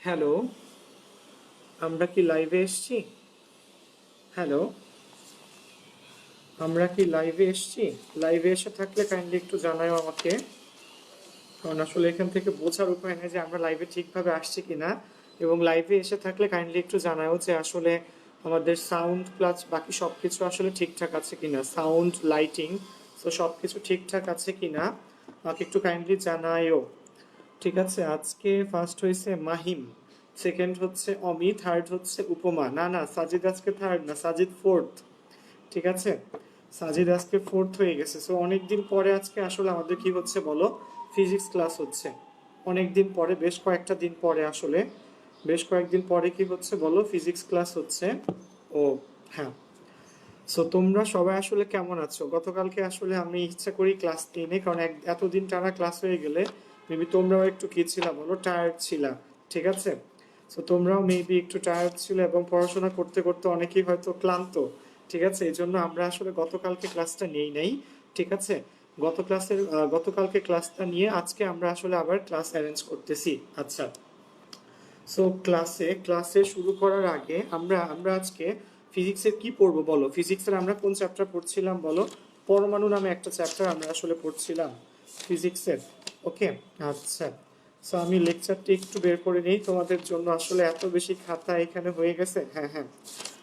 Hello, আমরা কি লাইভে এসছি? হ্যালো, আমরা কি লাইভে এসছি? লাইভে এসে থাকলে কাইন্ডলি একটু জানাও আমাকে, কারণ আসলে এখান থেকে বোঝার উপায় নেই যে আমরা লাইভে ঠিকভাবে আসছি কিনা। এবং লাইভে এসে থাকলে কাইন্ডলি একটু জানাও যে আসলে আমাদের সাউন্ড প্লাস বাকি সব কিছু আসলে ঠিকঠাক আছে কিনা, সাউন্ড লাইটিং তো সব কিছু ঠিকঠাক আছে কিনা আমাকে একটু কাইন্ডলি জানায়ও। ঠিক আছে, আজকে ফার্স্ট হয়েছে মাহিম, সেকেন্ড হচ্ছে অমি, থার্ড হচ্ছে উপমা। না না, সাজিদ আজকে থার্ড না, সাজিদ ফোর্থ। ঠিক আছে, সাজিদ আজকে ফোর্থ হয়ে গেছে। সো অনেকদিন পরে আজকে আসলে আমাদের কি হচ্ছে বলো, ফিজিক্স ক্লাস হচ্ছে। অনেকদিন পরে, বেশ কয়েকটা দিন পরে আসলে, বেশ কয়েকদিন পরে কি হচ্ছে বলো, ফিজিক্স ক্লাস হচ্ছে। ও হ্যাঁ, সো তোমরা সবাই আসলে কেমন আছো? গতকালকে আসলে আমি ইচ্ছা করি ক্লাস নিই, কারণ এতদিন টানা ক্লাস হয়ে গেলে মেবি তোমরাও একটু কি ছিলা বলো, টায়ার্ড ছিলা। ঠিক আছে, সো তোমরাও মেবি একটু টায়ার্ড ছিল এবং পড়াশোনা করতে করতে অনেকেই হয়তো ক্লান্ত। ঠিক আছে, এই জন্য আমরা আসলে গতকালকে ক্লাসটা নেই নাই। ঠিক আছে, গতকালকে ক্লাসটা নিয়ে আজকে আমরা আসলে আবার ক্লাস অ্যারেঞ্জ করতেছি। আচ্ছা, সো ক্লাসে শুরু করার আগে আমরা আমরা আজকে ফিজিক্সের কি পড়বো বলো? ফিজিক্সের আমরা কোন চ্যাপ্টার পড়ছিলাম বলো? পরমাণু নামে একটা চ্যাপ্টার আমরা আসলে পড়ছিলাম ফিজিক্সের। ওকে, আচ্ছা, সো আমি লেকচারটি একটু বের করে নিই তোমাদের জন্য। আসলে এত বেশি খাতা এখানে হয়ে গেছে। হ্যাঁ হ্যাঁ,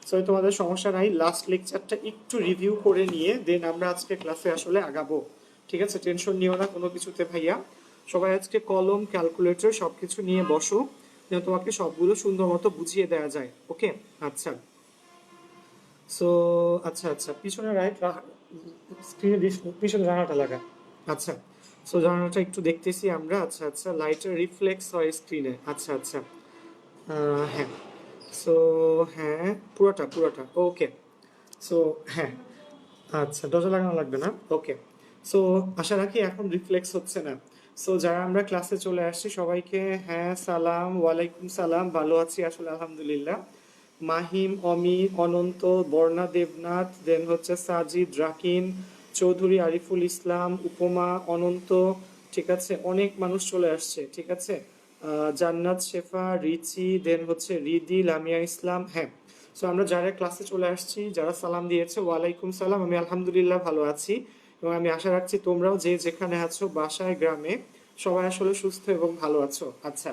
সো তোমাদের সমস্যা নাই, লাস্ট লেকচারটা একটু রিভিউ করে নিয়ে দেন আমরা আজকে ক্লাসে আসলে আগাবো। ঠিক আছে, টেনশন নিও না কোনো কিছুতে ভাইয়া। সবাই আজকে কলম, ক্যালকুলেটর সবকিছু নিয়ে বসো, যেন তোমাকে সবগুলো সুন্দর মতো বুঝিয়ে দেওয়া যায়। ওকে, আচ্ছা, সো আচ্ছা আচ্ছা, পিছনে রাইট স্ক্রিনে পিছনে জানালাটা লাগা। আচ্ছা, সো জানালাটা একটু দেখতেছি আমরা। আচ্ছা আচ্ছা, লাইটের রিফ্লেক্স হয় স্ক্রিনে। আচ্ছা আচ্ছা, হ্যাঁ, সো হ্যাঁ, পুরোটা পুরোটা ওকে। সো হ্যাঁ, আচ্ছা, দরজা লাগানো লাগবে না। ওকে, সো আশা রাখি এখন রিফ্লেক্স হচ্ছে না। সো যারা আমরা ক্লাসে চলে আসছি সবাইকে হ্যাঁ সালাম, ওয়ালাইকুম সালাম। ভালো আছি আসলে আলহামদুলিল্লাহ। মাহিম, অমি, অনন্ত, বর্ণা, দেবনাথ, দেন হচ্ছে সাজিদ, রাকিন, চৌধুরী, আরিফুল ইসলাম, উপমা, অনন্ত। ঠিক আছে, অনেক মানুষ চলে আসছে। ঠিক আছে, জান্নাত, শেফা, রিচি, দেন হচ্ছে রিদি, লামিয়া ইসলাম। হ্যাঁ, সো আমরা যারা ক্লাসে চলে আসছি, যারা সালাম দিয়েছে, ওয়ালাইকুম সালাম। আমি আলহামদুলিল্লাহ ভালো আছি এবং আমি আশা রাখছি তোমরাও যে যেখানে আছো, বাসায়, গ্রামে, সবাই আসলে সুস্থ এবং ভালো আছো। আচ্ছা,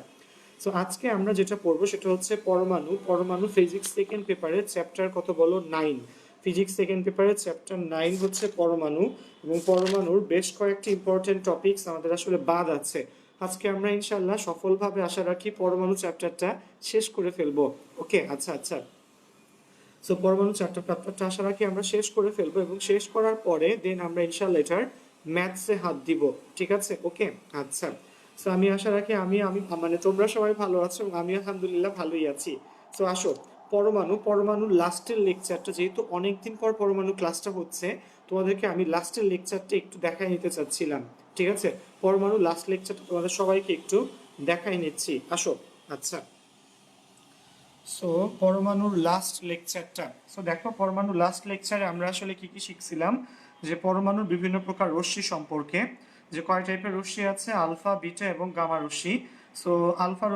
সো আজকে আমরা যেটা পড়বো সেটা হচ্ছে পরমাণু। পরমাণু ফিজিক্স সেকেন্ড পেপারের চ্যাপ্টার কত বলো? 9। ফিজিক্স সেকেন্ড পেপারের চ্যাপ্টার 9 হচ্ছে পরমাণু। এবং পরমাণুর বেশ কয়েকটি ইম্পর্টেন্ট টপিকস আমাদের আসলে বাদ আছে। আজকে আমরা ইনশাল্লাহ সফলভাবে আশা রাখি পরমাণু চ্যাপ্টারটা শেষ করে ফেলবো। ওকে, আচ্ছা আচ্ছা, সো পরমাণু চ্যাপ্টারটা আশা রাখি আমরা শেষ করে ফেলবো এবং শেষ করার পরে দেন আমরা ইনশাল্লাহ এটার ম্যাথসে হাত দিব। ঠিক আছে, ওকে, আচ্ছা, সো আমি আশা রাখি আমি আমি মানে তোমরা সবাই ভালো আছো এবং আমি আলহামদুলিল্লাহ ভালোই আছি। সো আসো, পরমাণুর লাস্টের লেকচারটা, যেহেতু অনেকদিন পর পরমাণু ক্লাসটা হচ্ছে, তোমাদেরকে আমি লাস্টের লেকচারটা একটু দেখাই নিতে চাচ্ছিলাম। ঠিক আছে, পরমাণু লাস্ট লেকচারটা তোমাদের সবাইকে একটু দেখাই নিচ্ছি, আসো। আচ্ছা, সো পরমাণুর লাস্ট লেকচারটা, সো দেখো পরমাণুর লাস্ট লেকচারে আমরা আসলে কি কি শিখছিলাম, যে পরমাণুর বিভিন্ন প্রকার রশ্মি সম্পর্কে, যে কয় টাইপের রশ্মি আছে, আলফা, বিটা এবং গামা রশ্মি। সো আলফা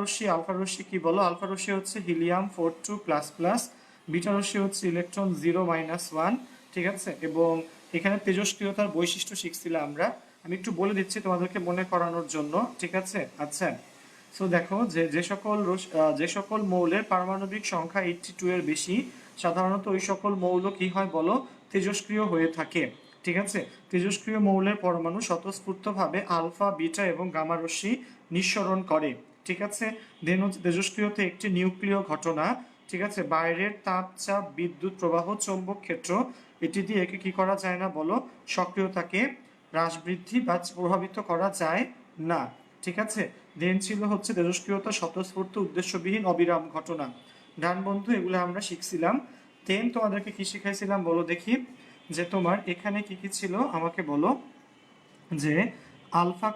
রশ্মি কি বলো? আলফা রশ্মি হচ্ছে হিলিয়াম 42 প্লাস প্লাস, বিটা রশ্মি হচ্ছে ইলেকট্রন 0 - 1। ঠিক আছে, এবং এখানে তেজস্ক্রিয়তার বৈশিষ্ট্য শিখছিলাম আমরা। আমি একটু বলে দিচ্ছি তোমাদেরকে মনে করানোর জন্য। ঠিক আছে, আচ্ছা, সো দেখো যে সকল মৌলের পারমাণবিক সংখ্যা 82 এর বেশি, সাধারণত ওই সকল মৌল কি হয় বলো? তেজস্ক্রিয় হয়ে থাকে। ঠিক আছে, তেজস্ক্রিয় মৌলের পরমাণু স্বতঃস্ফূর্তভাবে আলফা, বিটা এবং গামা রশ্মি নিঃসরণ করে। ঠিক আছে, দেন হচ্ছে তেজস্ক্রিয়তে একটি নিউক্লিয় ঘটনা। ঠিক আছে, বাইরের তাপ, চাপ, বিদ্যুৎ প্রবাহ, চৌম্বক ক্ষেত্র, এটি দিয়ে একে কি করা যায় না বলো? সক্রিয়তাকে হ্রাস, বৃদ্ধি বা প্রভাবিত করা যায় না। ঠিক আছে, দেন ছিল হচ্ছে তেজস্ক্রিয়তা স্বতঃস্ফূর্ত উদ্দেশ্যবিহীন অবিরাম ঘটনা। ডান বন্ধু, এগুলো আমরা শিখছিলাম। দেন তোমাদেরকে কি শিখাইছিলাম বলো দেখি, যে তোমার এখানে কি কি ছিল আমাকে বলো, যে আলফা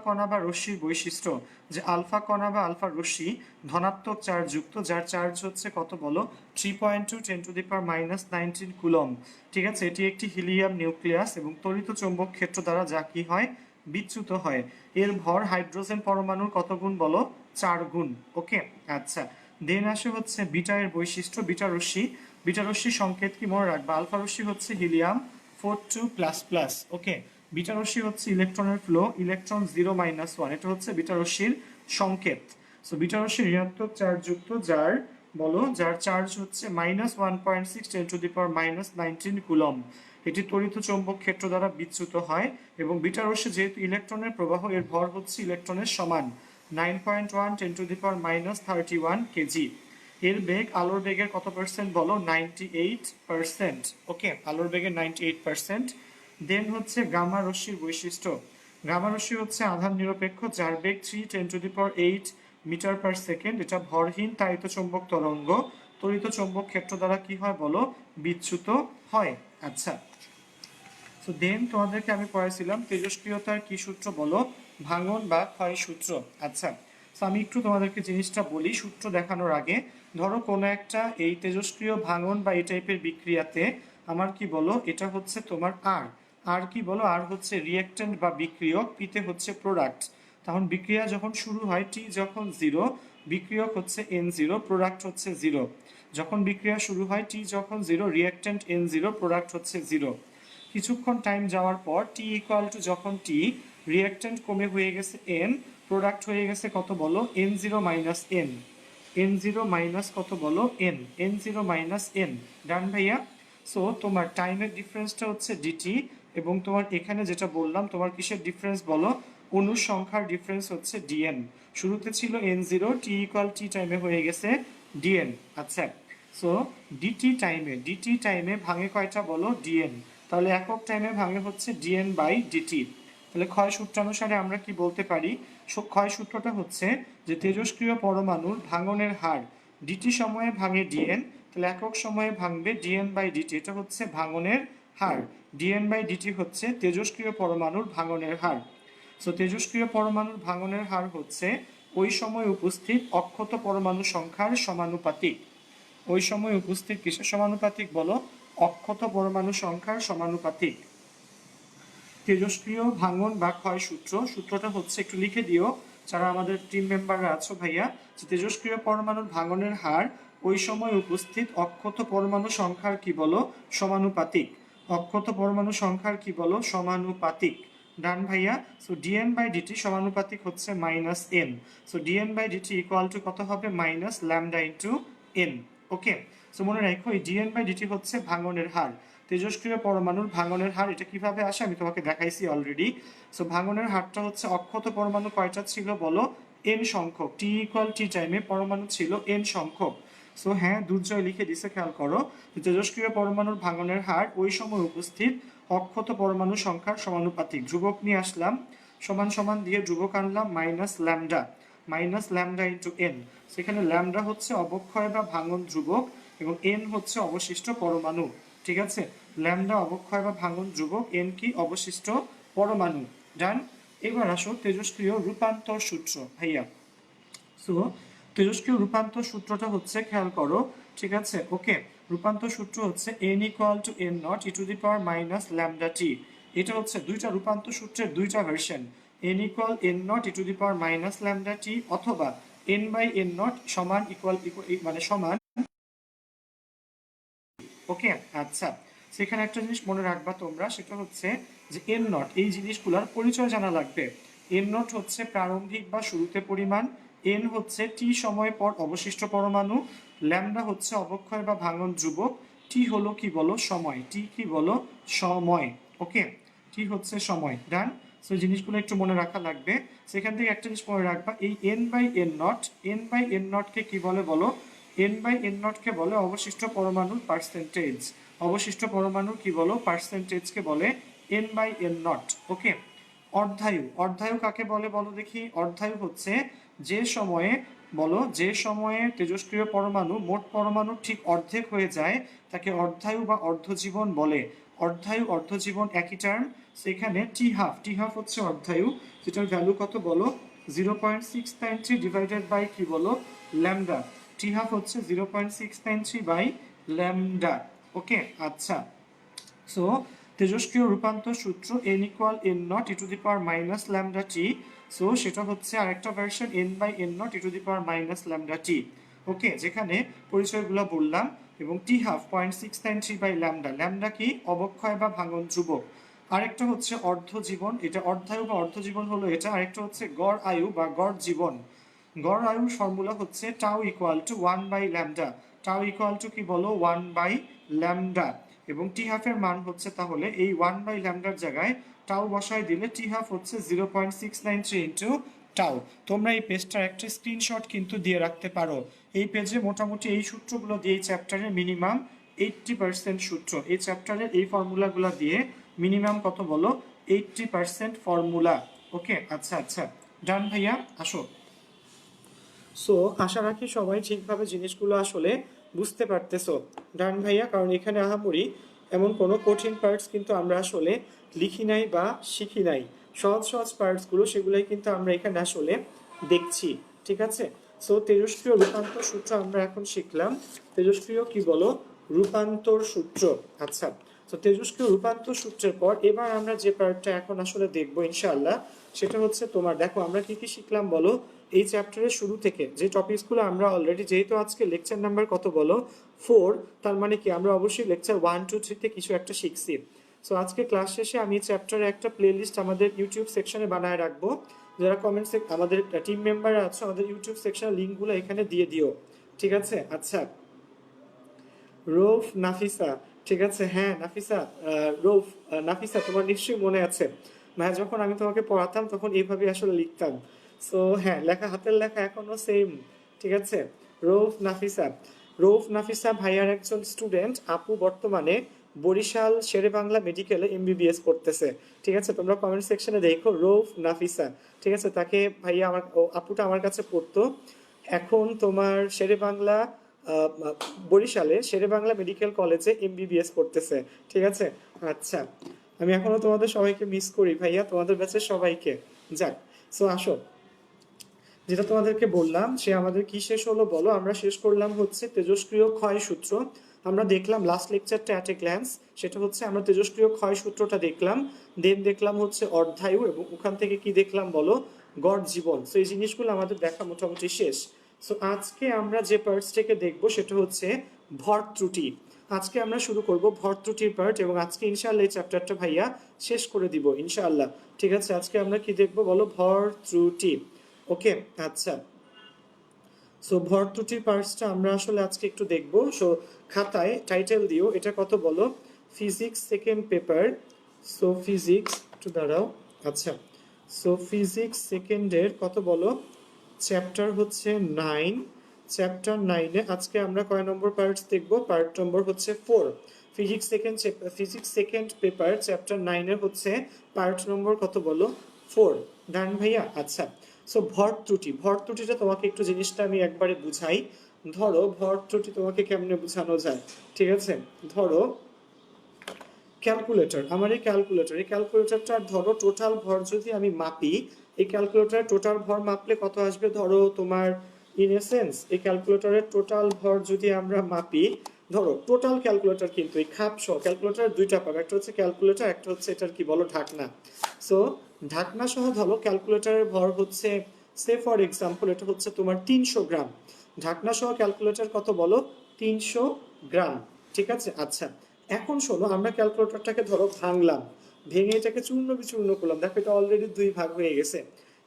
কণা বা রশ্মির বৈশিষ্ট্য, যে আলফা কণা বা আলফা রশ্মি ধনাত্মক চার্জ যুক্ত, যার চার্জ হচ্ছে কত বলো? 3.2 10⁻⁻19 কুলম। ঠিক আছে, এটি একটি হিলিয়াম নিউক্লিয়াস এবং তড়িৎ চৌম্বক ক্ষেত্র দ্বারা যা কি হয়? বিচ্যুত হয়। এর ভর হাইড্রোজেন পরমাণুর কত গুণ বলো? 4 গুণ। ওকে, আচ্ছা। দেন আসে হচ্ছে বিটা এর বৈশিষ্ট্য, বিটা রশ্মি। বিটা রশ্মির সংকেত কি মনে রাখবা? আলফা রশ্মি হচ্ছে হিলিয়াম 42++। ওকে, বিটা রশ্মি হচ্ছে ইলেকট্রনের ফ্লো, ইলেকট্রন 0-1, এটা হচ্ছে বিটা রশ্মির সংকেত। সো বিটা রশ্মি ঋণাত্মক চার্জ যুক্ত, যার বলো যার চার্জ হচ্ছে -1.6 ×10⁻⁻19 কুলম। এটি তড়িৎ চৌম্বক ক্ষেত্র দ্বারা বিচ্যুত হয় এবং বিটা রশ্মি যেহেতু ইলেকট্রনের প্রবাহ, এর ভর হচ্ছে ইলেকট্রনের সমান 9.1 ×10⁻31 কেজি। এর বেগ আলোর বেগের কত পার্সেন্ট বলো? 98%। ওকে, আলোর বেগের 98%। দেন হচ্ছে গামা রশ্মির বৈশিষ্ট্য। গামা রশ্মি হচ্ছে আধান নিরপেক্ষ, যার বেগ 3 × 10⁸ মিটার পার সেকেন্ড। এটা ভরহীন তাড়িত চৌম্বক তরঙ্গ, তড়িৎ চৌম্বক ক্ষেত্র দ্বারা কি হয় বলো? বিচ্যুত হয়। আচ্ছা, তো দেন তোমাদেরকে আমি পড়াইছিলাম তেজস্ক্রিয়তার কি সূত্র বলো? ভাঙন বা ক্ষয় সূত্র। আচ্ছা, তো আমি একটু তোমাদেরকে জিনিসটা বলি সূত্র দেখানোর আগে। ধরো কোনো একটা এই তেজস্ক্রিয় ভাঙন বা এই টাইপের বিক্রিয়াতে আমার কি বলো, এটা হচ্ছে তোমার আর কি বলো? আর হচ্ছে রিয়েক্টেন্ট বা বিক্রিয়ক, পিতে হচ্ছে প্রোডাক্ট। তখন বিক্রিয়া যখন শুরু হয়, টি যখন 0, বিক্রিয়ক হচ্ছে N0, প্রোডাক্ট হচ্ছে 0। যখন বিক্রিয়া শুরু হয়, টি যখন 0, রিয়েক্টেন্ট N0, প্রোডাক্ট হচ্ছে 0। কিছুক্ষণ টাইম যাওয়ার পর টি ইকুয়াল টু যখন টি, রিঅ্যাকট্যান্ট কমে হয়ে গেছে এন, প্রোডাক্ট হয়ে গেছে কত বলো? N0 - N। N0 কত বলো? N। N0 - N। ডান ভাইয়া? সো তোমার টাইমের ডিফারেন্সটা হচ্ছে ডিটি, এবং তোমার এখানে যেটা বললাম তোমার কিসের ডিফারেন্স বলো? অণু সংখ্যার ডিফারেন্স হচ্ছে ডিএন। শুরুতে ছিল N0, টি ইকুয়াল টি টাইমে হয়ে গেছে ডিএন। আচ্ছা, সো ডিটি টাইমে ভাঙে কয়টা বলো? ডিএন। তাহলে একক টাইমে ভাঙে হচ্ছে ডিএন/ডিটি। তাহলে ক্ষয় সূত্রানুসারে আমরা কি বলতে পারি? ক্ষয় সূত্রটা হচ্ছে যে তেজস্ক্রিয় পরমাণুর ভাঙনের হার ডিটি সময়ে ভাঙে ডিএন, তাহলে একক সময়ে ভাঙবে ডিএন/ডিটি। এটা হচ্ছে ভাঙনের হার। ডিএন/ডিটি হচ্ছে তেজস্ক্রিয় পরমাণুর ভাঙনের হার। সো তেজস্ক্রিয় পরমাণুর ভাঙনের হার হচ্ছে ওই সময় উপস্থিত অক্ষত পরমাণু সংখ্যার সমানুপাতিক। ওই সময় উপস্থিত কিসের সমানুপাতিক বলো? অক্ষত পরমাণু সংখ্যার সমানুপাতিক। তেজস্ক্রিয় ভাঙন বা ক্ষয় সূত্রটা হচ্ছে, একটু লিখে দিও যারা আমাদের টিম মেম্বাররা আছো ভাইয়া, যে তেজস্ক্রিয় পরমাণুর ভাঙনের হার ওই সময় উপস্থিত অক্ষত পরমাণু সংখ্যার কি বলো? সমানুপাতিক। অক্ষত পরমাণু সংখ্যার কি বলো? সমানুপাতিক। ডান ভাইয়া? সো ডিএন/ডিটি সমানুপাতিক হচ্ছে -n। সো ডিএন/ডিটি ইকুয়াল টু কত হবে? -λ/n। ওকে, সো মনে রাখো এই ডিএন/ডিটি হচ্ছে ভাঙনের হার, তেজস্ক্রিয় পরমাণুর ভাঙনের হার। এটা কিভাবে আসে আমি তোমাকে দেখাইছি অলরেডি। সো ভাঙনের হারটা হচ্ছে অক্ষত পরমাণু কয়টা ছিল বলো? এন সংখ্যক। টি ইকুয়াল টি টাইমে পরমাণু ছিল এন সংখ্যক। সো হ্যাঁ, দুর্জয় লিখে দিছে, খেয়াল করো। তেজস্ক্রিয় পরমাণুর ভাঙনের হার ওই সময় উপস্থিত অক্ষত পরমাণু সংখ্যার সমানুপাতিক। ধ্রুবক নিয়ে আসলাম, সমান সমান দিয়ে ধ্রুবক আনলাম -λ/n। সেখানে ল্যামডা হচ্ছে অবক্ষয় বা ভাঙন ধ্রুবক এবং এন হচ্ছে অবশিষ্ট পরমাণু। ঠিক আছে, ল্যামডা অবক্ষয় বা ভাঙন ধ্রুবক, এন কি? অবশিষ্ট পরমাণু। ডান। এবার আসো তেজস্ক্রিয় রূপান্তর সূত্র ভাইয়া। সো তেজস্ক্রিয় রূপান্তর সূত্রটা হচ্ছে, খেয়াল করো, ঠিক আছে? ওকে, রূপান্তর সূত্র হচ্ছে n = n0 e⁻⁻λt। এটা হচ্ছে দুইটা রূপান্তর সূত্রের দুইটা ভার্সন। n = n0 e⁻⁻λt অথবা n/n0 সমান ইকুয়াল মানে সমান। ওকে, আচ্ছা, সেখানে একটা জিনিস মনে রাখবা তোমরা, সেটা হচ্ছে যে n0, এই জিনিসগুলোর পরিচয় জানা লাগবে। n0 হচ্ছে প্রারম্ভিক বা শুরুতে পরিমাণ, n হচ্ছে টি সময় পর অবশিষ্ট পরমাণু, ল্যামডা হচ্ছে অবক্ষয় বা ভাঙন ধ্রুবক, টি হলো কি বলো? সময়। টি কি বলো? সময়। ওকে, টি হচ্ছে সময়। ডান। সো জিনিসগুলো একটু মনে রাখা লাগবে। সেখান থেকে একটা জিনিস মনে রাখবা, এই n/n0 কে কি বলে বলো? n/n0 কে বলে অবশিষ্ট পরমাণুর পার্সেন্টেজ। অবশিষ্ট পরমাণুর কি বলো? পার্সেন্টেজকে বলে n/n0। ওকে, অর্ধায়ু কাকে বলে বলো দেখি? অর্ধায়ু হচ্ছে যে সময়ে বলো, যে সময়ে তেজস্ক্রিয় পরমাণু মোট পরমাণুর ঠিক অর্ধেক হয়ে যায় তাকে অর্ধায়ু বা অর্ধজীবন বলে। অর্ধায়ু অর্ধজীবন একই টার্ম। সেখানে টি হাফ হচ্ছে অর্ধায়ু, যেটার ভ্যালু কত বলো? 0.693 ডিভাইডেড বাই কি বলো? ল্যামডা। টি হাফ হচ্ছে 0.693 বাই ল্যামডা। ওকে, আচ্ছা। সো তেজস্ক্রিয় রূপান্তর সূত্র n equal n not e to the power minus lambda t. So সেটা হচ্ছে আরেকটা version n by n not e to the power minus lambda t. Okay, যেখানে পরিচয়গুলো বললাম, এবং t half 0.693 by lambda. Lambda কি? অবক্ষয় বা ভাঙন ধ্রুবক। আরেকটা হচ্ছে অর্ধ জীবন, এটা অর্ধায়ু বা অর্ধ জীবন হলো এটা। আরেকটা হচ্ছে গড় আয়ু বা গড় জীবন। গড় আয়ুর ফর্মুলা হচ্ছে tau equal to 1 by lambda. Tau equal to কি বলো? 1 বাই ল্যামডা। এবং টি হাফের মান হচ্ছে, তাহলে এই 1 বাই ল্যামডার জায়গায় টাউ বসায় দিলে টি হাফ হচ্ছে 0.693 ইন্টু টাউ। তোমরা এই পেজটার একটা স্ক্রিনশট কিন্তু দিয়ে রাখতে পারো। এই পেজে মোটামুটি এই সূত্রগুলো দিয়ে এই চ্যাপ্টারের মিনিমাম 80% সূত্র, এই চ্যাপ্টারের এই ফর্মুলাগুলো দিয়ে মিনিমাম কত বলো? 80% ফর্মুলা। ওকে, আচ্ছা আচ্ছা, ডান ভাইয়া, আসো। সো আশা রাখি সবাই ঠিকভাবে জিনিসগুলো আসলে বুঝতে পারতেছো, ডান ভাইয়া। কারণ এখানে আহামরি এমন কোনো কঠিন পার্টস কিন্তু আমরা আসলে লিখি নাই বা শিখি নাই। সহজ সহজ পার্টসগুলো সেগুলোই কিন্তু আমরা এখানে আসলে দেখছি, ঠিক আছে। সো তেজস্ক্রিয় রূপান্তর সূত্র আমরা এখন শিখলাম। তেজস্ক্রিয় কি বলো? রূপান্তর সূত্র। আচ্ছা, তো তেজস্ক্রিয় রূপান্তর সূত্রের পর এবার আমরা যে পার্টটা এখন আসলে দেখবো ইনশাআল্লাহ, সেটা হচ্ছে তোমার, দেখো আমরা কি কি শিখলাম বলো এই চ্যাপ্টারের শুরু থেকে। যে টপিকসগুলো আমরা অলরেডি, যেহেতু আজকে লেকচার নাম্বার কত বলো? 4, তার মানে কি আমরা অবশ্যই লেকচার 1, 2, 3 তে কিছু একটা শিখছি। সো আজকে ক্লাস শেষে আমি চ্যাপ্টারে একটা প্লেলিস্ট আমাদের ইউটিউব সেকশনে বানায় রাখবো। যারা কমেন্টসে আমাদের টিম মেম্বাররা আছে, আমাদের ইউটিউব সেকশনের লিঙ্কগুলো এখানে দিয়ে দিও, ঠিক আছে। আচ্ছা, রৌফ নাফিসা, ঠিক আছে, হ্যাঁ নাফিসা, রৌফ নাফিসা, তোমার নিশ্চয়ই মনে আছে ভাইয়া, যখন আমি তোমাকে পড়াতাম তখন এইভাবে আসলে লিখতাম। সো হ্যাঁ, লেখা, হাতের লেখা এখনো সেম, ঠিক আছে। রৌফ নাফিসা, রৌফ নাফিসা ভাইয়ার একজন স্টুডেন্ট। আপু বর্তমানে বরিশাল শেরে বাংলা মেডিকেলে এমবিবিএস পড়তেছে, ঠিক আছে। তোমরা কমেন্ট সেকশনে দেখো রৌফ নাফিসা, ঠিক আছে। তাকে ভাইয়া, আমার আপুটা আমার কাছে পড়তো, এখন তোমার শেরে বাংলা বরিশালে শেরে বাংলা মেডিকেল কলেজে এমবিবিএস পড়তেছে, ঠিক আছে। আচ্ছা, আমি এখনো তোমাদের সবাইকে মিস করি ভাইয়া, তোমাদের ব্যাচের সবাইকে। যাক, সো আসো, যেটা তোমাদেরকে বললাম সে আমাদের কি শেষ হলো বলো? আমরা শেষ করলাম হচ্ছে তেজস্ক্রিয় ক্ষয় সূত্র। আমরা দেখলাম লাস্ট লেকচারটা অ্যাট এ গ্ল্যান্স, সেটা হচ্ছে আমরা তেজস্ক্রিয় ক্ষয় সূত্রটা দেখলাম। দেন দেখলাম হচ্ছে অর্ধায়ু, এবং ওখান থেকে কি দেখলাম বলো? গড় জীবন। সো এই জিনিসগুলো আমাদের দেখা মোটামুটি শেষ। সো আজকে আমরা যে পার্টসটাকে দেখবো সেটা হচ্ছে ভর ত্রুটি। আজকে আমরা শুরু করব ভর ত্রুটির পার্ট, এবং আজকে ইনশাআল্লাহ এই চ্যাপ্টারটা ভাইয়া শেষ করে দিব ইনশাআল্লাহ, ঠিক আছে। আজকে আমরা কি দেখবো বলো? ভর ত্রুটি। ওকে, আচ্ছা। সো ভর ত্রুটির পার্টসটা আমরা আসলে আজকে একটু দেখবো। সো খাতায় টাইটেল দিও, এটা কত বলো? Physics second paper. So physics, একটু দাঁড়াও, আচ্ছা। সো ফিজিক্স সেকেন্ডের কত বলো? চ্যাপ্টার হচ্ছে 9। চ্যাপ্টার 9-এ আজকে আমরা কয় নম্বর পার্টস দেখবো? পার্ট নম্বর হচ্ছে 4। ফিজিক্স সেকেন্ড পেপার চ্যাপ্টার 9-এর হচ্ছে পার্ট নম্বর কত বলো? 4। ডান ভাইয়া, আচ্ছা। সো ভর ত্রুটি, ভর ত্রুটিটা তোমাকে একটু জিনিসটা আমি একবারে বুঝাই। ধরো ভর ত্রুটি তোমাকে কেমনে বোঝানো যায়, ঠিক আছে। ধরো ক্যালকুলেটর, আমার এই ক্যালকুলেটরটা ধরো টোটাল ভর যদি আমি মাপি, এই ক্যালকুলেটরের টোটাল ভর মাপলে কত আসবে? ধরো তোমার ইন এ সেন্স এই ক্যালকুলেটরের টোটাল ভর যদি আমরা মাপি, ধরো টোটাল ক্যালকুলেটর, কিন্তু এই খাপ সহ ক্যালকুলেটর দুইটা পাবে, একটা হচ্ছে ক্যালকুলেটর, একটা হচ্ছে এটার কি বলো? ঢাকনা। সো ঢাকনা সহ ধরো ক্যালকুলেটরের ভর হচ্ছে, সে ফর এক্সাম্পল এটা হচ্ছে তোমার 300 গ্রাম। ঢাকনা সহ ক্যালকুলেটর কত বলো? 300 গ্রাম, ঠিক আছে। আচ্ছা, এখন শোনো, আমরা ক্যালকুলেটরটাকে ধরো ভাঙলাম, ভেঙে এটাকে চূর্ণ বিচূর্ণ করলাম। দেখো এটা অলরেডি 2 ভাগ হয়ে গেছে।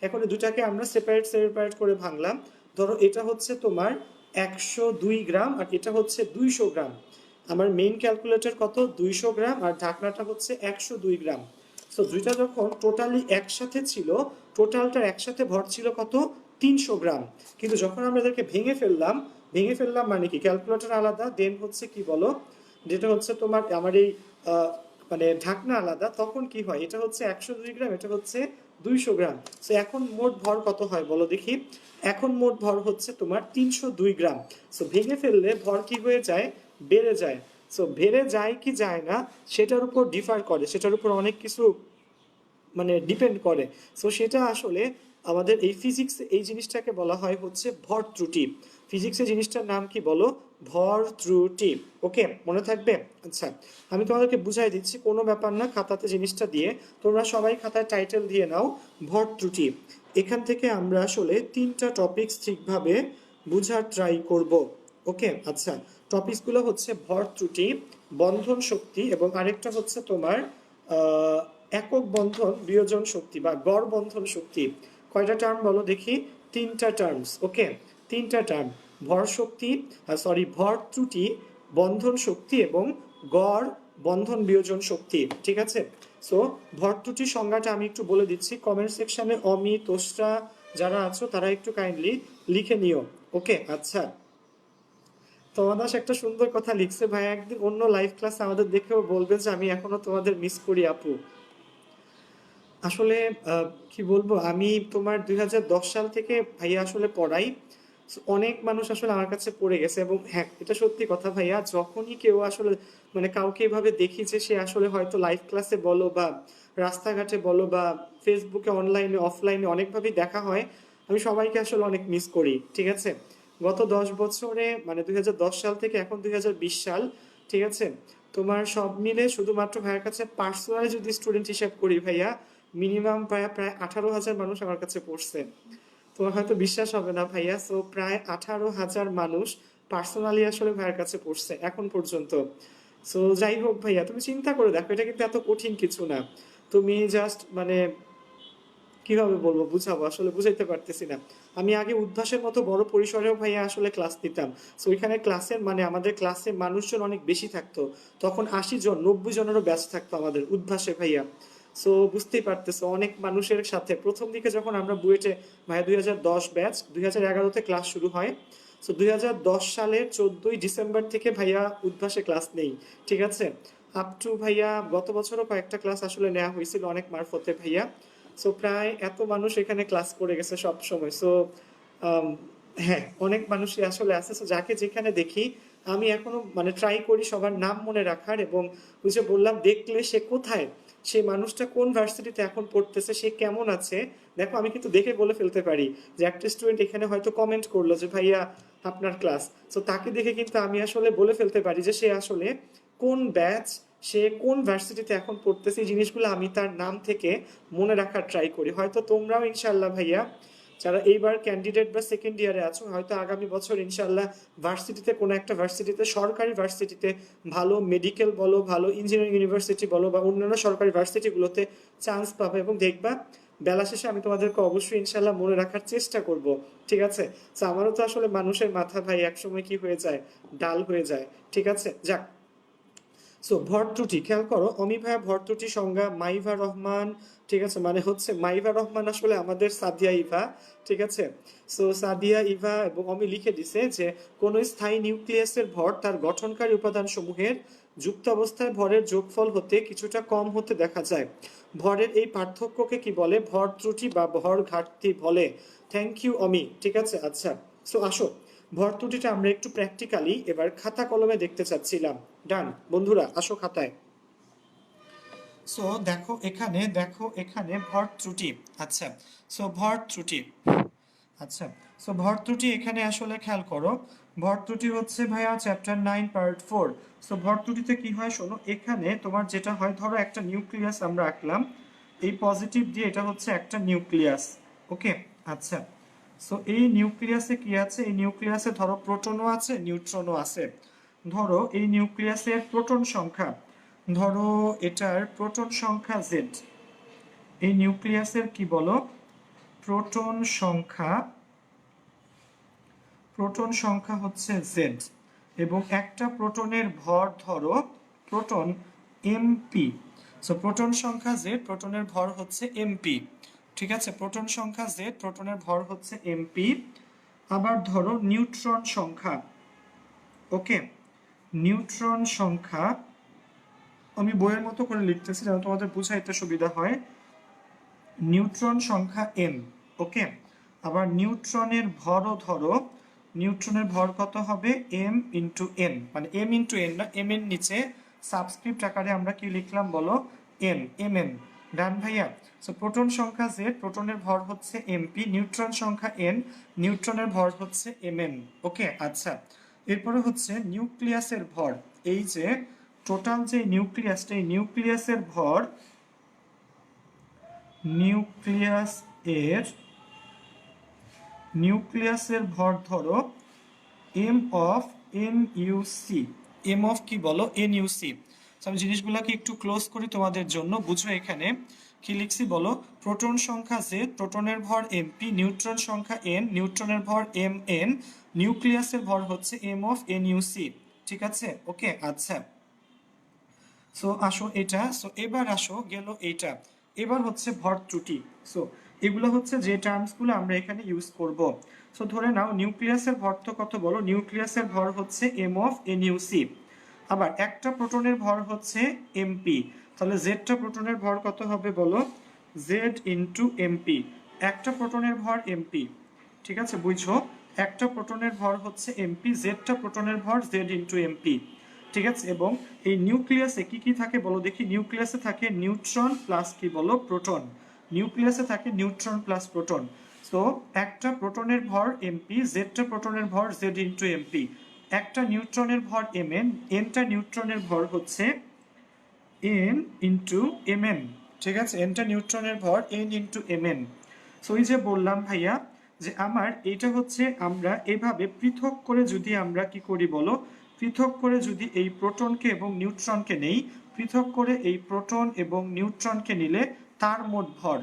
এখন এই দুটাকে আমরা সেপারেট করে ভাঙলাম। ধরো এটা হচ্ছে তোমার 102 গ্রাম, আর এটা হচ্ছে 200 গ্রাম। আমার মেইন ক্যালকুলেটর কত? 200 গ্রাম, আর ঢাকনাটা হচ্ছে 102 গ্রাম। সো দুইটা যখন টোটালি একসাথে ছিল, টোটালটার একসাথে ভর ছিল কত? 300 গ্রাম। কিন্তু যখন আমরা এদেরকে ভেঙে ফেললাম মানে কি? ক্যালকুলেটর আলাদা, দেন হচ্ছে কি বলো, যেটা হচ্ছে তোমার আমার এই মানে ঢাকনা আলাদা, তখন কি হয়? এটা হচ্ছে 102 গ্রাম, এটা হচ্ছে 200 গ্রাম। সো এখন মোট ভর কত হয় বলো দেখি? এখন মোট ভর হচ্ছে তোমার 302 গ্রাম। সো ভেঙে ফেললে ভর কি হয়ে যায়? বেড়ে যায়। সো বেড়ে যায় কি যায় না সেটার উপর ডিফার করে, সেটার উপর অনেক কিছু মানে ডিপেন্ড করে। সো সেটা আসলে আমাদের এই ফিজিক্স এই জিনিসটাকে বলা হয় হচ্ছে ভর ত্রুটি। ফিজিক্সের জিনিসটার নাম কি বলো? ভর ত্রুটি। ওকে, মনে থাকবে? আচ্ছা, আমি তোমাদেরকে বুঝাই দিচ্ছি, কোনো ব্যাপার না, খাতাতে জিনিসটা দিয়ে তোমরা সবাই খাতায় টাইটেল দিয়ে নাও ভর ত্রুটি। এখান থেকে আমরা আসলে 3টা টপিকস ঠিকভাবে বুঝার ট্রাই করব। ওকে, আচ্ছা, টপিকসগুলো হচ্ছে ভর ত্রুটি, বন্ধন শক্তি, এবং আরেকটা হচ্ছে তোমার একক বন্ধন বিয়োজন শক্তি বা গড় বন্ধন শক্তি। কয়টা টার্ম বলো দেখি? 3টা টার্মস। ওকে, 3টা টার্ম, ভর শক্তি, ভর ত্রুটি, বন্ধন শক্তি এবং গড় বন্ধন বিয়োজন শক্তি। ঠিক আছে, সো ভর ত্রুটির সংজ্ঞাটা আমি একটু বলে দিচ্ছি, কমেন্ট সেকশনে অমি, তোসরা যারা আছো তারা একটু কাইন্ডলি লিখে নিও। ওকে, আচ্ছা, তোমাদাস একটা সুন্দর কথা লিখছে, ভাই একদিন অন্য লাইভ ক্লাস আমাদের দেখেও বলবে যে আমি এখনো তোমাদের মিস করি আপু। আসলে কি বলবো, আমি তোমার 2010 সাল থেকে ভাইয়া আসলে পড়াই। So, অনেক মানুষ আসলে আমার কাছে পড়ে গেছে, এবং হ্যাঁ এটা সত্যি কথা ভাইয়া, যখনই কেউ আসলে মানে কাউকে এভাবে দেখি যে সে আসলে হয়তো লাইভ ক্লাসে বলো বা রাস্তাঘাটে বলো বা ফেসবুকে অনলাইনে অফলাইনে অনেকভাবেই দেখা হয়, আমি সবাইকে আসলে অনেক মিস করি। ঠিক আছে, গত 10 বছরে মানে 2010 সাল থেকে এখন 2020 সাল, ঠিক আছে, তোমার সব মিলে শুধুমাত্র ভাইয়ের কাছে পার্সোনালি যদি স্টুডেন্ট হিসাব করি ভাইয়া, মিনিমাম প্রায় প্রায় 18,000 মানুষ আমার কাছে পড়ছে। তোমার হয়তো বিশ্বাস হবে না ভাইয়া, সো প্রায় 18,000 মানুষ পার্সোনালি আসলে ভাইয়ের কাছে পড়ছে এখন পর্যন্ত। সো যাই হোক ভাইয়া, তুমি চিন্তা করে দেখো, এটা কিন্তু এত কঠিন কিছু না। তুমি জাস্ট মানে কিভাবে বলবো, বুঝাবো, আসলে বুঝাইতে পারতেছি না। আমি আগে উদ্ভাসের মতো বড় পরিসরেও ভাইয়া আসলে ক্লাস দিতাম। সো ওইখানে ক্লাসের মানে আমাদের ক্লাসে মানুষজন অনেক বেশি থাকতো, তখন 80 জন 90 জনেরও ব্যাচ থাকতো আমাদের উদ্ভাসে ভাইয়া। সো বুঝতেই পারতেছো, অনেক মানুষের সাথে প্রথম দিকে যখন আমরা বুয়েটে, ভাইয়া 2010 ব্যাচ, 2011-তে ক্লাস শুরু হয়। সো 2010 সালের 14ই ডিসেম্বর থেকে ভাইয়া উদ্ভাসে ক্লাস নেই। ঠিক আছে, আপ টু ভাইয়া গত বছরও কয়েকটা ক্লাস আসলে নেওয়া হয়েছিল অনেক মারফতে ভাইয়া। সো প্রায় এত মানুষ এখানে ক্লাস করে গেছে সব সময়। সো হ্যাঁ, অনেক মানুষই আসলে আছে। সো যাকে যেখানে দেখি আমি এখনো মানে ট্রাই করি সবার নাম মনে রাখার, এবং ওই যে বললাম দেখলে সে কোথায়, সেই মানুষটা কোন ভার্সিটিতে এখন পড়তেছে, সে কেমন আছে, দেখো আমি কিন্তু দেখে বলে ফেলতে পারি যে একটা স্টুডেন্ট এখানে হয়তো কমেন্ট করলো যে ভাইয়া আপনার ক্লাস, সো তাকে দেখে কিন্তু আমি আসলে বলে ফেলতে পারি যে সে আসলে কোন ব্যাচ, সে কোন ভার্সিটিতে এখন পড়তেছে। এই জিনিসগুলো আমি তার নাম থেকে মনে রাখার ট্রাই করি। হয়তো তোমরাও ইনশাল্লাহ ভাইয়া যারা এইবার ক্যান্ডিডেট বা সেকেন্ড ইয়ারে আছো, হয়তো আগামী বছর ইনশাল্লাহ ভার্সিটিতে কোনো একটা ভার্সিটিতে, সরকারি ভার্সিটিতে, ভালো মেডিকেল বলো, ভালো ইঞ্জিনিয়ারিং ইউনিভার্সিটি বলো বা অন্যান্য সরকারি ভার্সিটিগুলোতে চান্স পাবে, এবং দেখবা বেলা শেষে আমি তোমাদেরকে অবশ্যই ইনশাল্লাহ মনে রাখার চেষ্টা করব। ঠিক আছে, তো আমারও তো আসলে মানুষের মাথা ভাই একসময় কি হয়ে যায়, ডাল হয়ে যায়। ঠিক আছে, যাক। সো ভর ত্রুটি খেয়াল করো, অমি ভাইয়া ভর ত্রুটি সংজ্ঞা মাইভা রহমান। ঠিক আছে, মানে হচ্ছে মাইভা রহমান আসলে আমাদের সাদিয়া ইভা। ঠিক আছে, সো সাদিয়া ইভা এবং অমি লিখে দিছে যে কোন স্থায়ী নিউক্লিয়াসের ভর তার গঠনকারী উপাদান সমূহের যুক্ত অবস্থায় ভরের যোগফল হতে কিছুটা কম হতে দেখা যায়। ভরের এই পার্থক্যকে কি বলে? ভর ত্রুটি বা ভর ঘাটতি বলে। থ্যাংক ইউ অমি। ঠিক আছে, আচ্ছা, সো আসো ভর ত্রুটিটা আমরা একটু প্র্যাকটিক্যালি এবার খাতা কলমে দেখতে চাচ্ছিলাম। ডান বন্ধুরা, আসো খাতায়। সো দেখো এখানে, দেখো এখানে ভর ত্রুটি। আচ্ছা, সো ভর ত্রুটি, আচ্ছা, সো ভর ত্রুটি এখানে আসলে খেয়াল করো, ভর ত্রুটি হচ্ছে ভাইয়া চ্যাপ্টার 9 পার্ট 4। সো ভর ত্রুটিতে কি হয় শোনো, এখানে তোমার যেটা হয়, ধরো একটা নিউক্লিয়াস আমরা আঁকলাম, এই পজিটিভ দিয়ে, এটা হচ্ছে একটা নিউক্লিয়াস। ওকে, আচ্ছা, সো এই নিউক্লিয়াসে কি আছে, এই নিউক্লিয়াসে ধরো প্রোটনও আছে নিউট্রনও আছে। ধরো এই নিউক্লিয়াসের প্রোটন সংখ্যা, ধরো এটার প্রোটন সংখ্যা জেড, এই নিউক্লিয়াসের কি বলো, প্রোটন সংখ্যা, প্রোটন সংখ্যা হচ্ছে জেড, এবং একটা প্রোটনের ভর ধরো প্রোটন এমপি। সো প্রোটন সংখ্যা জেড, প্রোটনের ভর হচ্ছে এমপি। ঠিক আছে, প্রোটন সংখ্যা জেড, প্রোটনের ভর হচ্ছে এমপি। আবার ধরো নিউট্রন সংখ্যা, ওকে, নিউট্রন সংখ্যা, আমি বইয়ের মতো করে লিখতেছি যেন তোমাদের বুঝাইতে সুবিধা হয়। নিউট্রন সংখ্যা এম। ওকে, আবার নিউট্রনের ভরও ধরো, নিউট্রনের ভর কত হবে, এম ইন্টু এন, মানে এম ইন্টু এন না, এম এর নিচে সাবস্ক্রিপ্ট আকারে আমরা কি লিখলাম বলো, এম, এম এন। ডান ভাইয়া, সো প্রোটন সংখ্যা z, প্রোটনের ভর হচ্ছে mp, নিউট্রন সংখ্যা n, নিউট্রনের ভর হচ্ছে mn। ওকে, আচ্ছা, এরপরে হচ্ছে নিউক্লিয়াসের ভর। এই যে টোটাল যে নিউক্লিয়াসটা, এই নিউক্লিয়াসের ভর, নিউক্লিয়াসের ভর ধরো M of N U C. M of কি বলো? N U C. আমি জিনিসগুলোকে একটু ক্লোজ করি তোমাদের জন্য, বুঝো এখানে কি লিখছি বলো। প্রোটন সংখ্যা জেড, প্রোটনের ভর এমপি, নিউট্রন সংখ্যা এন, নিউট্রনের ভর এম এন, নিউক্লিয়াসের ভর হচ্ছে এম অফ এন ইউসি। ঠিক আছে, ওকে, আচ্ছা। সো আসো এটা, সো এবার আসো গেল এইটা, এবার হচ্ছে ভর ত্রুটি। সো এগুলো হচ্ছে যে টার্মসগুলো আমরা এখানে ইউজ করব। সো ধরে নাও নিউক্লিয়াসের ভর তো কত বলো, নিউক্লিয়াসের ভর হচ্ছে এম অফ এন ইউসি। আবার একটা প্রোটনের ভর হচ্ছে এমপি, তাহলে জেডটা প্রোটনের ভর কত হবে বলো, জেড ইন্টু এমপি। একটা প্রোটনের ভর এমপি, ঠিক আছে, বুঝছো, একটা প্রোটনের ভর হচ্ছে এমপি, জেডটা প্রোটনের ভর জেড ইন্টু এমপি। ঠিক আছে, এবং এই নিউক্লিয়াসে কি কি থাকে বলো দেখি। নিউক্লিয়াসে থাকে নিউট্রন প্লাস কি বলো, প্রোটন। নিউক্লিয়াসে থাকে নিউট্রন প্লাস প্রোটন। সো একটা প্রোটনের ভর এমপি, জেডটা প্রোটনের ভর জেড ইন্টু এমপি। একটা নিউট্রনের ভর এমএন, এনটা নিউট্রনের ভর হচ্ছে এন ইন্টু এমএন। ঠিক আছে, এনটা নিউট্রনের ভর এন ইন্টু এমএন। সো এই যে বললাম ভাইয়া যে আমার এটা হচ্ছে, আমরা এভাবে পৃথক করে যদি আমরা কি করি বলো, পৃথক করে যদি এই প্রোটনকে এবং নিউট্রনকে নেই, পৃথক করে এই প্রোটন এবং নিউট্রনকে নিলে তার মোট ভর,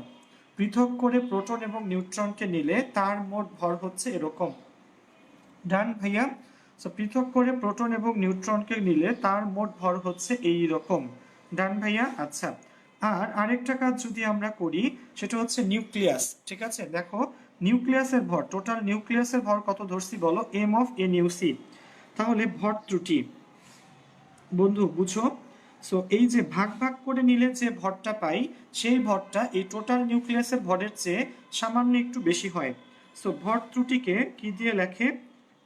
পৃথক করে প্রোটন এবং নিউট্রনকে নিলে তার মোট ভর হচ্ছে এরকম। ডান ভাইয়া? সো পৃথক করে প্রোটন এবং নিউট্রনকে নিলে তার মোট ভর হচ্ছে এই রকম। ডান ভাইয়া? আচ্ছা, আর আরেকটা কাজ যদি আমরা করি সেটা হচ্ছে নিউক্লিয়াস। ঠিক আছে, দেখো নিউক্লিয়াসের ভর, টোটাল নিউক্লিয়াসের ভর কত ধরছি বলো, এম অফ এন ইউসি। তাহলে ভর ত্রুটি বন্ধু বুঝো। সো এই যে ভাগ ভাগ করে নিলে যে ভরটা পাই, সেই ভরটা এই টোটাল নিউক্লিয়াসের ভরের চেয়ে সামান্য একটু বেশি হয়। সো ভর ত্রুটিকে কি দিয়ে লেখে,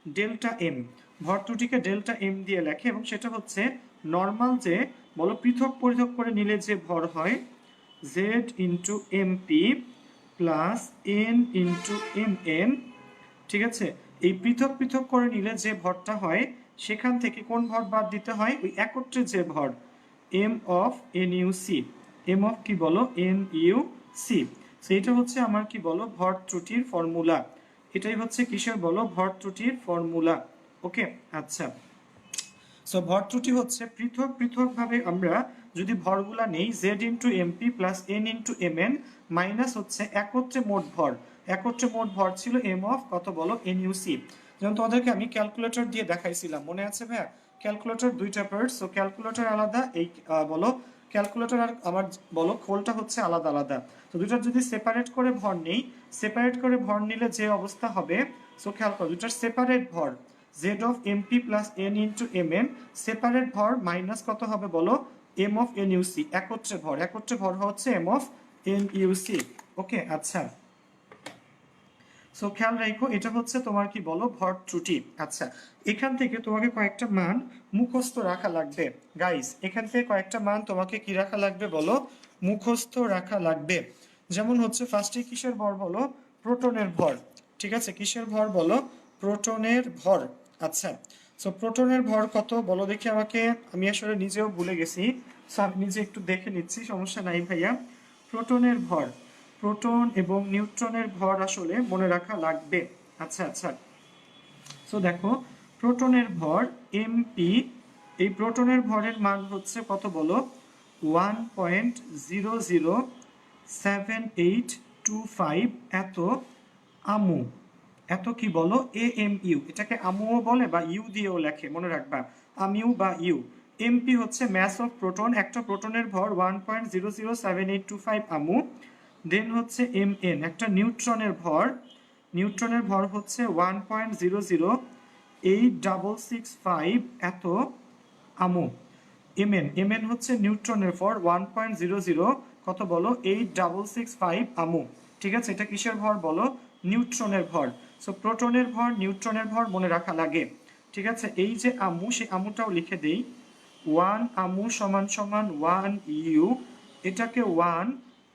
ডেল্টা এম। ভর ত্রুটিকে ডেল্টা এম দিয়ে লেখে, এবং সেটা হচ্ছে নর্মাল যে বলো পৃথক পৃথক করে নিলে যে ভর হয়, Z into MP plus N into M N. ঠিক আছে, এই পৃথক পৃথক করে নিলে যে ভরটা হয়, সেখান থেকে কোন ভর বাদ দিতে হয়, ওই একত্রে যে ভর, M of N U C. M of কি বলো, এন ইউ সি। সেইটা হচ্ছে আমার কি বলো, ভর ত্রুটির ফর্মুলা। এটাই হচ্ছে কিসের বলো, ভর ত্রুটির ফর্মুলা। ওকে, আচ্ছা। সো ভর ত্রুটি হচ্ছে পৃথক পৃথক ভাবে আমরা যদি ভরগুলা নেই, Z into MP plus N into M N minus হচ্ছে একত্রে মোট ভর। একত্রে মোট ভর ছিল এম অফ কত বলো, এন ইউ সি। যেমন তোমাদেরকে আমি ক্যালকুলেটর দিয়ে দেখাইছিলাম, মনে আছে ভাইয়া? ক্যালকুলেটর দুইটা পার্ট, সো ক্যালকুলেটর আলাদা, এই বলো ক্যালকুলেটর আর আমার বলো খোলটা হচ্ছে আলাদা আলাদা। তো দুইটার যদি সেপারেট করে ভর নেই, সেপারেট করে ভর নিলে যে অবস্থা হবে, সো খেয়াল করো দুইটার সেপারেট ভর z of mp plus n into mn, separate ভর মাইনাস কত হবে বলো, m of nuc। একত্রে ভর, একত্রে ভর হচ্ছে m of nuc। ওকে, আচ্ছা। সো খেয়াল রাখো এটা হচ্ছে তোমার কি বলো, ভর ত্রুটি। আচ্ছা, এখান থেকে তোমাকে কয়েকটা মান মুখস্থ রাখা লাগবে গাইস। এখান থেকে কয়েকটা মান তোমাকে কি রাখা লাগবে বলো, মুখস্থ রাখা লাগবে। যেমন হচ্ছে ফার্স্টে কিসের ভর বলো, প্রোটনের ভর। ঠিক আছে, কিসের ভর বলো, প্রোটনের ভর। আচ্ছা, সো প্রোটনের ভর কত বলো দেখি আমাকে, আমি আসলে নিজেও ভুলে গেছি, সো আমি নিজে একটু দেখে নিচ্ছি, সমস্যা নাই ভাইয়া। প্রোটনের ভর, প্রোটন এবং নিউট্রনের ভর আসলে মনে রাখা লাগবে। আচ্ছা আচ্ছা, সো দেখো প্রোটনের ভর এমপি, এই প্রোটনের ভরের মান হচ্ছে কত বলো, 1.007825 এত আমু। এত কি বলো, এ এম ইউ, এটাকে আমুও বলে বা ইউ দিয়েও লেখে, মনে রাখবা, আমিউ বা ইউ। এমপি হচ্ছে ম্যাস অফ প্রোটন, একটা প্রোটনের ভর 1.007825 আমু। দেন হচ্ছে এম এন, একটা নিউট্রনের ভর, নিউট্রনের ভর হচ্ছে 1.008665 এত আমু। এমএন, এমএন হচ্ছে নিউট্রনের ভর 1.00 কত বলো, 8665 আমু। ঠিক আছে, এটা কিসের ভর বলো, নিউট্রনের ভর। সো প্রোটনের ভর নিউট্রনের ভর মনে রাখা লাগে। ঠিক আছে, এই যে আমু, সেই আমুটাও লিখে দেই, 1 আমু সমান সমান 1 ইউ, এটাকে 1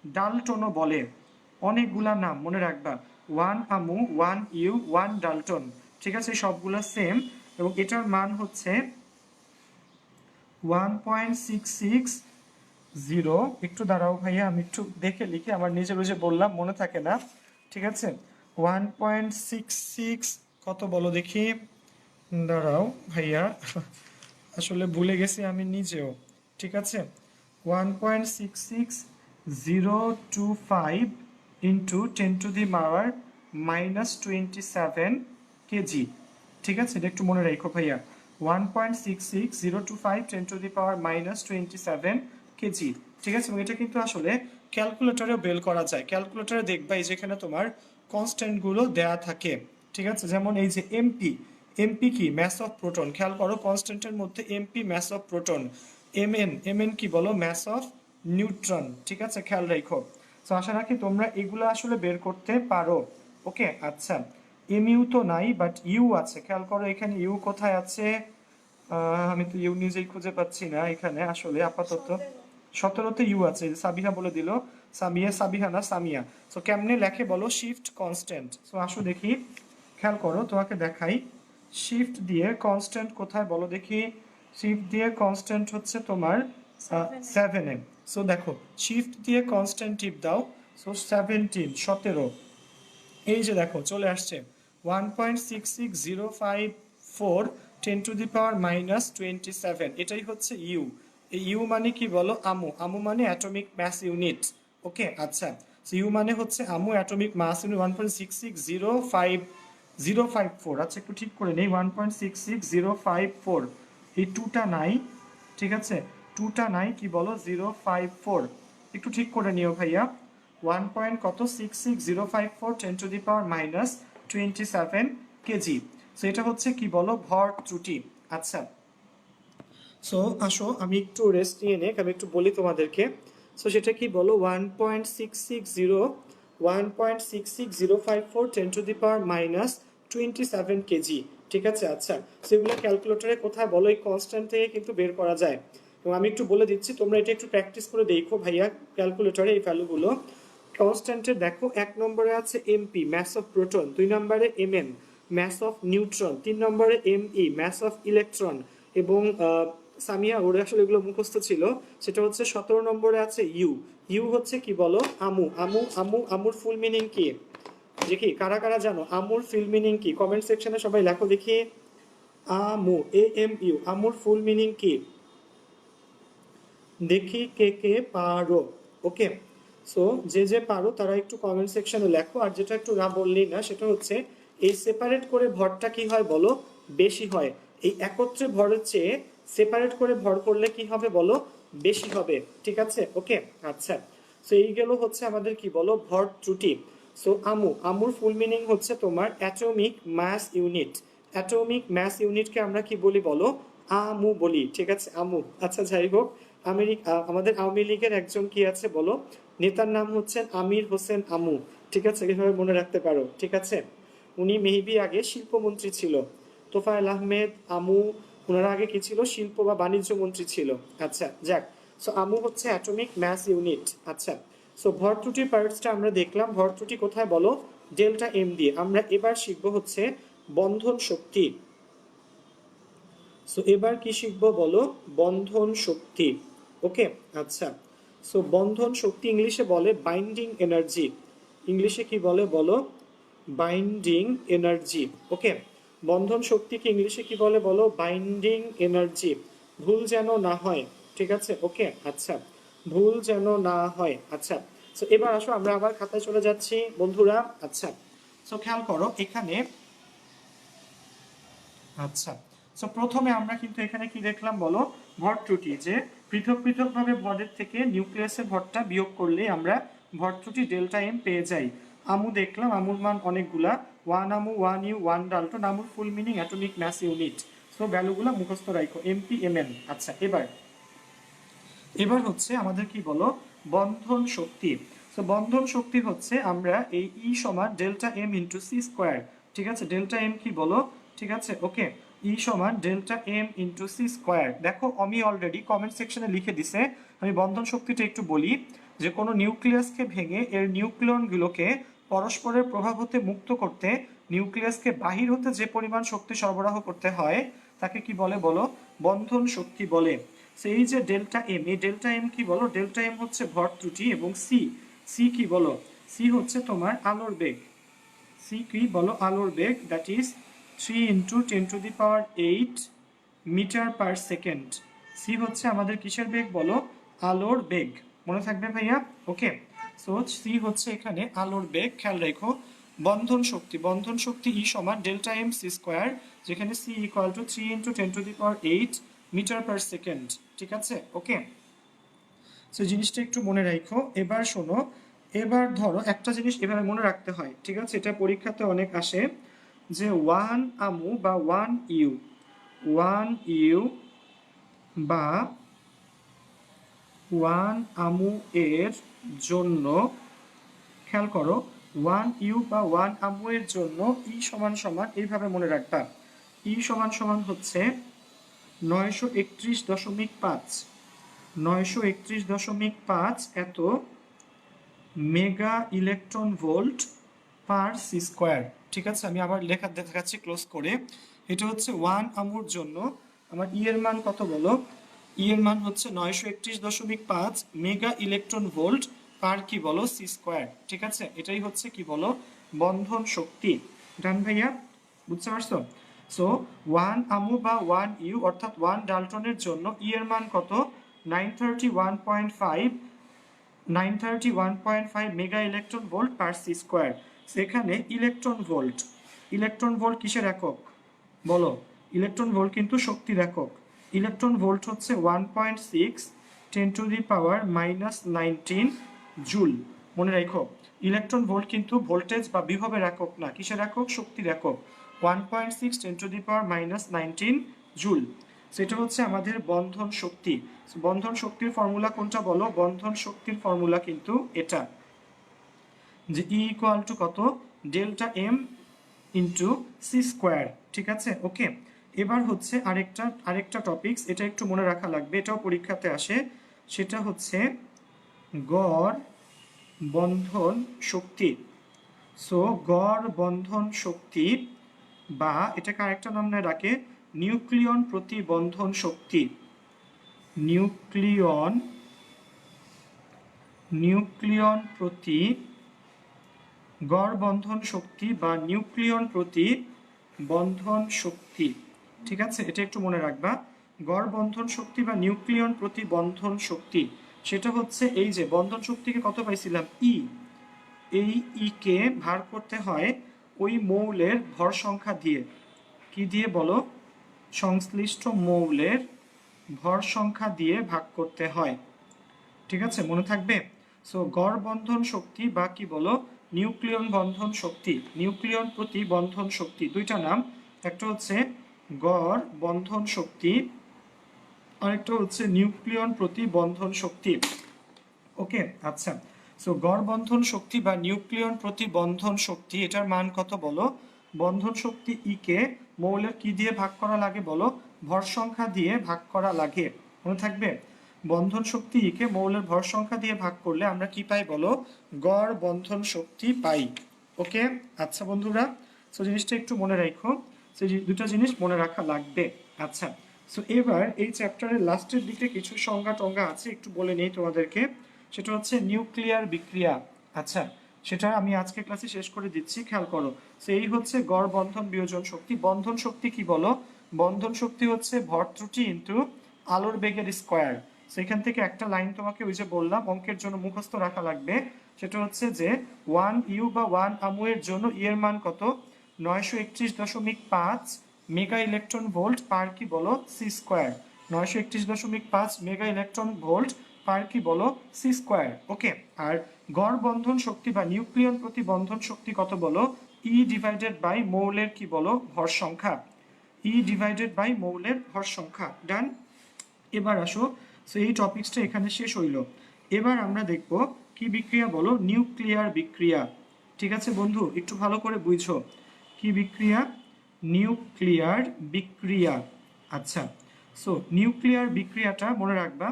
ডালটনও বলে। অনেকগুলা নাম মনে রাখবা, 1 আমু, 1 ইউ, 1 ডালটন, ঠিক আছে, সবগুলো সেম। এবং এটার মান হচ্ছে 1.660। একটু দাঁড়াও ভাইয়া, আমি একটু দেখে লিখি, আমার নিজের যে বললাম মনে থাকে না, ঠিক আছে। 1.66 কত বলো দেখি, দাঁড়াও ভাইয়া, আসলে ভুলে গেছি আমি নিজেও, ঠিক আছে। 1.66025 ইন্টু 10⁻⁻27 কেজি, ঠিক আছে, এটা একটু মনে রাখো ভাইয়া। 1.66025 10⁻⁻27 কেজি, ঠিক আছে। এবং এটা কিন্তু আসলে ক্যালকুলেটরে বের করা যায়। ক্যালকুলেটরে দেখবা এই যেখানে তোমার কনস্ট্যান্টগুলো দেয়া থাকে, ঠিক আছে। যেমন এই যে এমপি, এমপি কি ম্যাস অফ প্রোটন, খেয়াল করো কনস্ট্যান্টের মধ্যে MP mass of proton. MN, MN কি বলো ম্যাস অফ নিউট্রন, ঠিক আছে, খেয়াল রাখো। তো আশা রাখি তোমরা এগুলো আসলে বের করতে পারো। ওকে আচ্ছা, এমইউ তো নাই বাট ইউ আছে, খেয়াল করো এখানে ইউ কোথায় আছে, আমি তো ইউ নিজেই খুঁজে পাচ্ছি না এখানে আসলে আপাতত। 17তে ইউ আছে, সাবিহা বলে দিল, সামিয়া, সাবিহা না সামিয়া। সো কেমনে লেখে বলো, শিফট কনস্ট্যান্ট। সো আসো দেখি, খেয়াল করো তোমাকে দেখাই, শিফট দিয়ে কনস্ট্যান্ট কোথায় বলো দেখি, শিফট দিয়ে কনস্ট্যান্ট হচ্ছে তোমার 7 এ। সো দেখো শিফট দিয়ে কনস্ট্যান্ট টিপ দাও, সো 17, এই যে দেখো চলে আসছে 1.66054 10⁻⁻27, এটাই হচ্ছে ইউ। এই ইউ মানে কি বলো, আমু, আমু মানে অ্যাটমিক মাস ইউনিট। ওকে আচ্ছা, ইউ মানে হচ্ছে আমু, অ্যাটমিক মাস ইউনিট 1.6605054। আচ্ছা একটু ঠিক করে নেই, 1.66054, এই টুটা নাই, ঠিক আছে, টুটা নাই, কি বলো 054, একটু ঠিক করে নিও ভাইয়া। 1 পয়েন্ট কত 66054 10⁻⁻27 কেজি। সো এটা হচ্ছে কি বলো ভর ত্রুটি। আচ্ছা, সো আসো আমি একটু রেস্ট নিয়ে নেই, আমি একটু বলি তোমাদেরকে। সো সেটা কি বলো, 1.66054 10⁻⁻27 কেজি, ঠিক আছে। আচ্ছা, সেগুলো ক্যালকুলেটরে কোথায় বলো, এই কনস্ট্যান্ট থেকে কিন্তু বের করা যায়। এবং আমি একটু বলে দিচ্ছি, তোমরা এটা একটু প্র্যাকটিস করে দেখো ভাইয়া ক্যালকুলেটরে এই ভ্যালুগুলো। কনস্ট্যান্টের দেখো 1 নম্বরে আছে এমপি ম্যাস অফ প্রোটন, 2 নম্বরে এমএন ম্যাস অফ নিউট্রন, 3 নম্বরে এমই ম্যাস অফ ইলেকট্রন, এবং সামিয়া ওর আসলে এগুলো মুখস্থ ছিল, সেটা হচ্ছে 17 নম্বরে আছে ইউ। ইউ হচ্ছে কি বলো, আমু, আমু, আমু, আমুর ফুল মিনিং কি দেখি, কারা কারা জানো আমুর ফুল মিনিং কি, কমেন্ট সেকশনে সবাই লেখো দেখি। আমু, AMU, আমুর ফুল মিনিং কি দেখি, কে কে পারো। ওকে, সো যে যে পারো তারা একটু কমেন্ট সেকশনে লেখো। আর যেটা একটু না বললেই না, সেটা হচ্ছে এই সেপারেট করে ভরটা কি হয় বলো, বেশি হয়। এই একত্রে ভরের চেয়ে সেপারেট করে ভর করলে কি হবে বলো, বেশি হবে, ঠিক আছে। ওকে আচ্ছা, সো এই গেল হচ্ছে আমাদের কি বলো ভর ত্রুটি। সো আমু, আমুর ফুল মিনিং হচ্ছে তোমার atomic mass unit. Atomic mass ইউনিটকে আমরা কি বলি বলো, আমু বলি, ঠিক আছে, আমু। আচ্ছা যাই হোক, আমাদের আওয়ামী লীগের একজন কি আছে বলো, নেতার নাম হচ্ছেন আমির হোসেন আমু, ঠিক আছে, এভাবে মনে রাখতে পারো, ঠিক আছে। উনি মেবি আগে শিল্পমন্ত্রী ছিল। তোফায়েল আহমেদ আমু, ওনারা আগে কি ছিল, শিল্প বা বাণিজ্য মন্ত্রী ছিল। আচ্ছা যাক, সো আমু হচ্ছে অ্যাটমিক ম্যাস ইউনিট। আচ্ছা, সো ভর ত্রুটি পার্টসটা আমরা দেখলাম, ভর ত্রুটি কোথায় বলো, ডেল্টা এম দিয়ে। আমরা এবার শিখবো হচ্ছে বন্ধন শক্তি। সো এবার কি শিখবো বলো, বন্ধন শক্তি। ওকে আচ্ছা, সো বন্ধন শক্তি ইংলিশে বলে বাইন্ডিং এনার্জি। ইংলিশে কি বলে বলো, বাইন্ডিং এনার্জি। ওকে, বন্ধন শক্তিকে ইংলিশে কি বলে বলো, বাইন্ডিং এনার্জি। ভুল যেন না হয়, ঠিক আছে। ওকে আচ্ছা, ভুল যেন না হয়। আচ্ছা, সো এবার আসো আমরা আবার খাতায় চলে যাচ্ছি বন্ধুরা। আচ্ছা, সো খেয়াল করো এখানে। আচ্ছা, সো প্রথমে আমরা কিন্তু এখানে কি দেখলাম বলো, ভর ত্রুটি, যে পৃথক পৃথক ভাবে ভরের থেকে নিউক্লিয়াসের ভরটা বিয়োগ করলে আমরা ভর ত্রুটি ডেল্টা এম পেয়ে যাই। আমু দেখলাম, আমুর মান অনেকগুলা, 1 আমু, 1 ইউ, 1 ডাল্টন। আমুর full meaning atomic mass unit. So ভ্যালুগুলো মুখস্থ রাখো, এমপি এমএন। আচ্ছা, এবার এবার হচ্ছে আমাদের কি বলো, বন্ধন শক্তি। তো বন্ধন শক্তি হচ্ছে আমরা এই ই সমান delta M into C square, ঠিক আছে। ডেল্টা এম কি বলো, ঠিক আছে। ওকে, ই সমান delta M into C square. দেখো আমি অলরেডি কমেন্ট সেকশনে লিখে দিছে, আমি বন্ধন শক্তিটা একটু বলি। যে কোনো নিউক্লিয়াসকে ভেঙে এর নিউক্লিয়নগুলোকে পরস্পরের প্রভাব হতে মুক্ত করতে নিউক্লিয়াসকে বাহির হতে যে পরিমাণ শক্তি সরবরাহ করতে হয় তাকে কি বলে বলো? বন্ধন শক্তি বলে। সেই যে ডেল্টা এম, এই ডেল্টা এম কি বলো? ডেল্টা এম হচ্ছে ভর ত্রুটি, এবং সি, সি কি বলো? সি হচ্ছে তোমার আলোর বেগ। সি কি বলো? আলোর বেগ, that is 3 × 10⁸ metre per second. C হচ্ছে আমাদের কিসের বেগ বলো? আলোর বেগ। মনে থাকবে ভাইয়া? ওকে, সো সি হচ্ছে এখানে আলোর বেগ। খেয়াল রেখো বন্ধন শক্তি, বন্ধন শক্তি ই সমান ডেল্টা এম সি স্কোয়ার, যেখানে C equal to 3 × 10⁸ metre per second. ঠিক আছে? ওকে, সো জিনিসটা একটু মনে রাখো। এবার শোনো, এবার ধরো একটা জিনিস এভাবে মনে রাখতে হয়, ঠিক আছে? এটা পরীক্ষাতে অনেক আসে, যে 1 আমু বা 1 ইউ, 1 ইউ বা 1 আমু এর জন্য, খেয়াল করো 1 ইউ বা 1 আমু এর জন্য ই সমান সমান এইভাবে মনে রাখবা, ই সমান সমান হচ্ছে 931.5, 931.5 এত mega electron volt per C square. ঠিক আছে, আমি আবার লেখা দেখাচ্ছি ক্লোজ করে। এটা হচ্ছে 1 আমুর জন্য আমার ই এর মান কত বলো? ই এর মান হচ্ছে 931.5 মেগা ইলেকট্রন ভোল্ট পার কি বলো? C square. ঠিক আছে, এটাই হচ্ছে কি বলো? বন্ধন শক্তি। ডান ভাইয়া? বুঝতে পারছো? সো 1 আমু বা 1 ইউ অর্থাৎ 1 ডাল্টনের জন্য ই এর মান কত? 931.5 mega electron volt per C square. সেখানে ইলেকট্রন ভোল্ট, ইলেকট্রন ভোল্ট কিসের একক বলো? ইলেকট্রন ভোল্ট কিন্তু শক্তির একক। ইলেকট্রন ভোল্ট হচ্ছে 1.6 10⁻⁻19 জুল। মনে রাখো ইলেকট্রন ভোল্ট কিন্তু ভোল্টেজ বা বিভবের একক না, কিসের একক? শক্তির একক। 1.6 10⁻⁻19 জুল, সেটা হচ্ছে আমাদের বন্ধন শক্তি। বন্ধন শক্তির ফর্মুলা কোনটা বলো? বন্ধন শক্তির ফর্মুলা কিন্তু এটা, যে ই ইকুয়াল টু কত? Delta M into C square. ঠিক আছে? ওকে, এবার হচ্ছে আরেকটা টপিকস, এটা একটু মনে রাখা লাগবে, এটাও পরীক্ষাতে আসে। সেটা হচ্ছে গড় বন্ধন শক্তি। সো গড় বন্ধন শক্তি, বা এটাকে আরেকটা নাম না ডাকে নিউক্লিয়ন প্রতি বন্ধন শক্তি। নিউক্লিয়ন প্রতি গড় বন্ধন শক্তি বা নিউক্লিয়ন প্রতি বন্ধন শক্তি। ঠিক আছে, এটা একটু মনে রাখবা। গড় বন্ধন শক্তি বা নিউক্লিয়ন প্রতি বন্ধন শক্তি, সেটা হচ্ছে এই যে বন্ধন শক্তিকে কত পাইছিলাম? ই। এই ই কে ভাগ করতে হয় ওই মৌলের ভর সংখ্যা দিয়ে। কি দিয়ে বলো? সংশ্লিষ্ট মৌলের ভর সংখ্যা দিয়ে ভাগ করতে হয়। ঠিক আছে, মনে থাকবে? সো গড় বন্ধন শক্তি বা কি বলো? নিউক্লিয়ন বন্ধন শক্তি, নিউক্লিয়ন প্রতি বন্ধন শক্তি, দুইটা নাম। একটা হচ্ছে গড় বন্ধন শক্তি, আরেকটা হচ্ছে নিউক্লিয়ন প্রতি বন্ধন শক্তি। ওকে, আচ্ছা। সো গড় বন্ধন শক্তি বা নিউক্লিয়ন প্রতি বন্ধন শক্তি, এটার মান কত বলো? বন্ধন শক্তি ই কে মৌলের কি দিয়ে ভাগ করা লাগে বলো? ভর সংখ্যা দিয়ে ভাগ করা লাগে। মনে থাকবে? বন্ধন শক্তি ই কে মৌলের ভর সংখ্যা দিয়ে ভাগ করলে আমরা কি পাই বলো? গড় বন্ধন শক্তি পাই। ওকে, আচ্ছা বন্ধুরা, সো জিনিসটা একটু মনে রাখো, সো দুটো জিনিস মনে রাখা লাগবে। আচ্ছা, সো এবার এই চ্যাপ্টারের লাস্টের দিকে কিছু সংজ্ঞা টঙ্গা আছে, একটু বলে নেই তোমাদেরকে। সেটা হচ্ছে নিউক্লিয়ার বিক্রিয়া। আচ্ছা, সেটা আমি আজকে ক্লাসে শেষ করে দিচ্ছি, খেয়াল করো। সেই হচ্ছে গড় বন্ধন বিয়োজন শক্তি। বন্ধন শক্তি কি বলো? বন্ধন শক্তি হচ্ছে ভর ত্রুটি ইন্টু আলোর বেগের স্কোয়ার। সেখান থেকে একটা লাইন তোমাকে ওই যে বললাম অঙ্কের জন্য মুখস্থ রাখা লাগবে, সেটা হচ্ছে যে 1 ইউ বা 1 আমু এর জন্য ই এর মান কত? 931.5 মেগা ইলেকট্রন ভোল্ট পার কি বলো? C square. 931.5 mega electron volt per কি বলো? C square. ওকে, আর গড় বন্ধন শক্তি বা নিউক্লিয়ন প্রতি বন্ধন শক্তি কত বলো? ই ডিভাইডেড বাই মৌলের কি বলো? ভর সংখ্যা। ই ডিভাইডেড বাই মৌলের ভর সংখ্যা। ডান? এবার আসো, সো এই টপিক্সটা এখানে শেষ হইল। এবার আমরা দেখব কি বিক্রিয়া বলো? নিউক্লিয়ার বিক্রিয়া। ঠিক আছে বন্ধু, একটু ভালো করে বুঝো কি বিক্রিয়া? নিউক্লিয়ার বিক্রিয়া। আচ্ছা, সো নিউক্লিয়ার বিক্রিয়াটা মনে রাখবা,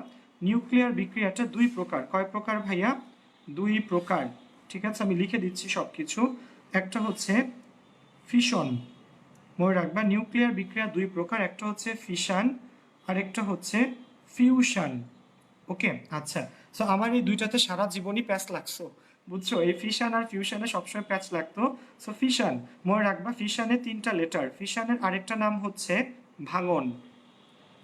নিউক্লিয়ার বিক্রিয়াটা দুই প্রকার। কয় প্রকার ভাইয়া? দুই প্রকার, ঠিক আছে, আমি লিখে দিচ্ছি সবকিছু। একটা হচ্ছে ফিশন, মনে রাখবা নিউক্লিয়ার বিক্রিয়া দুই প্রকার, একটা হচ্ছে ফিশন আর একটা হচ্ছে ফিউশন। ওকে, আচ্ছা। সো আমার এই দুইটাতে সারা জীবনই প্যাচ লাগছো, বুঝছো, এই ফিশন আর ফিউশনে সবসময় প্যাচ লাগতো। সো ফিশন, মনে রাখবা ফিশনে তিনটা লেটার, ফিশনের আরেকটা নাম হচ্ছে ভাঙন।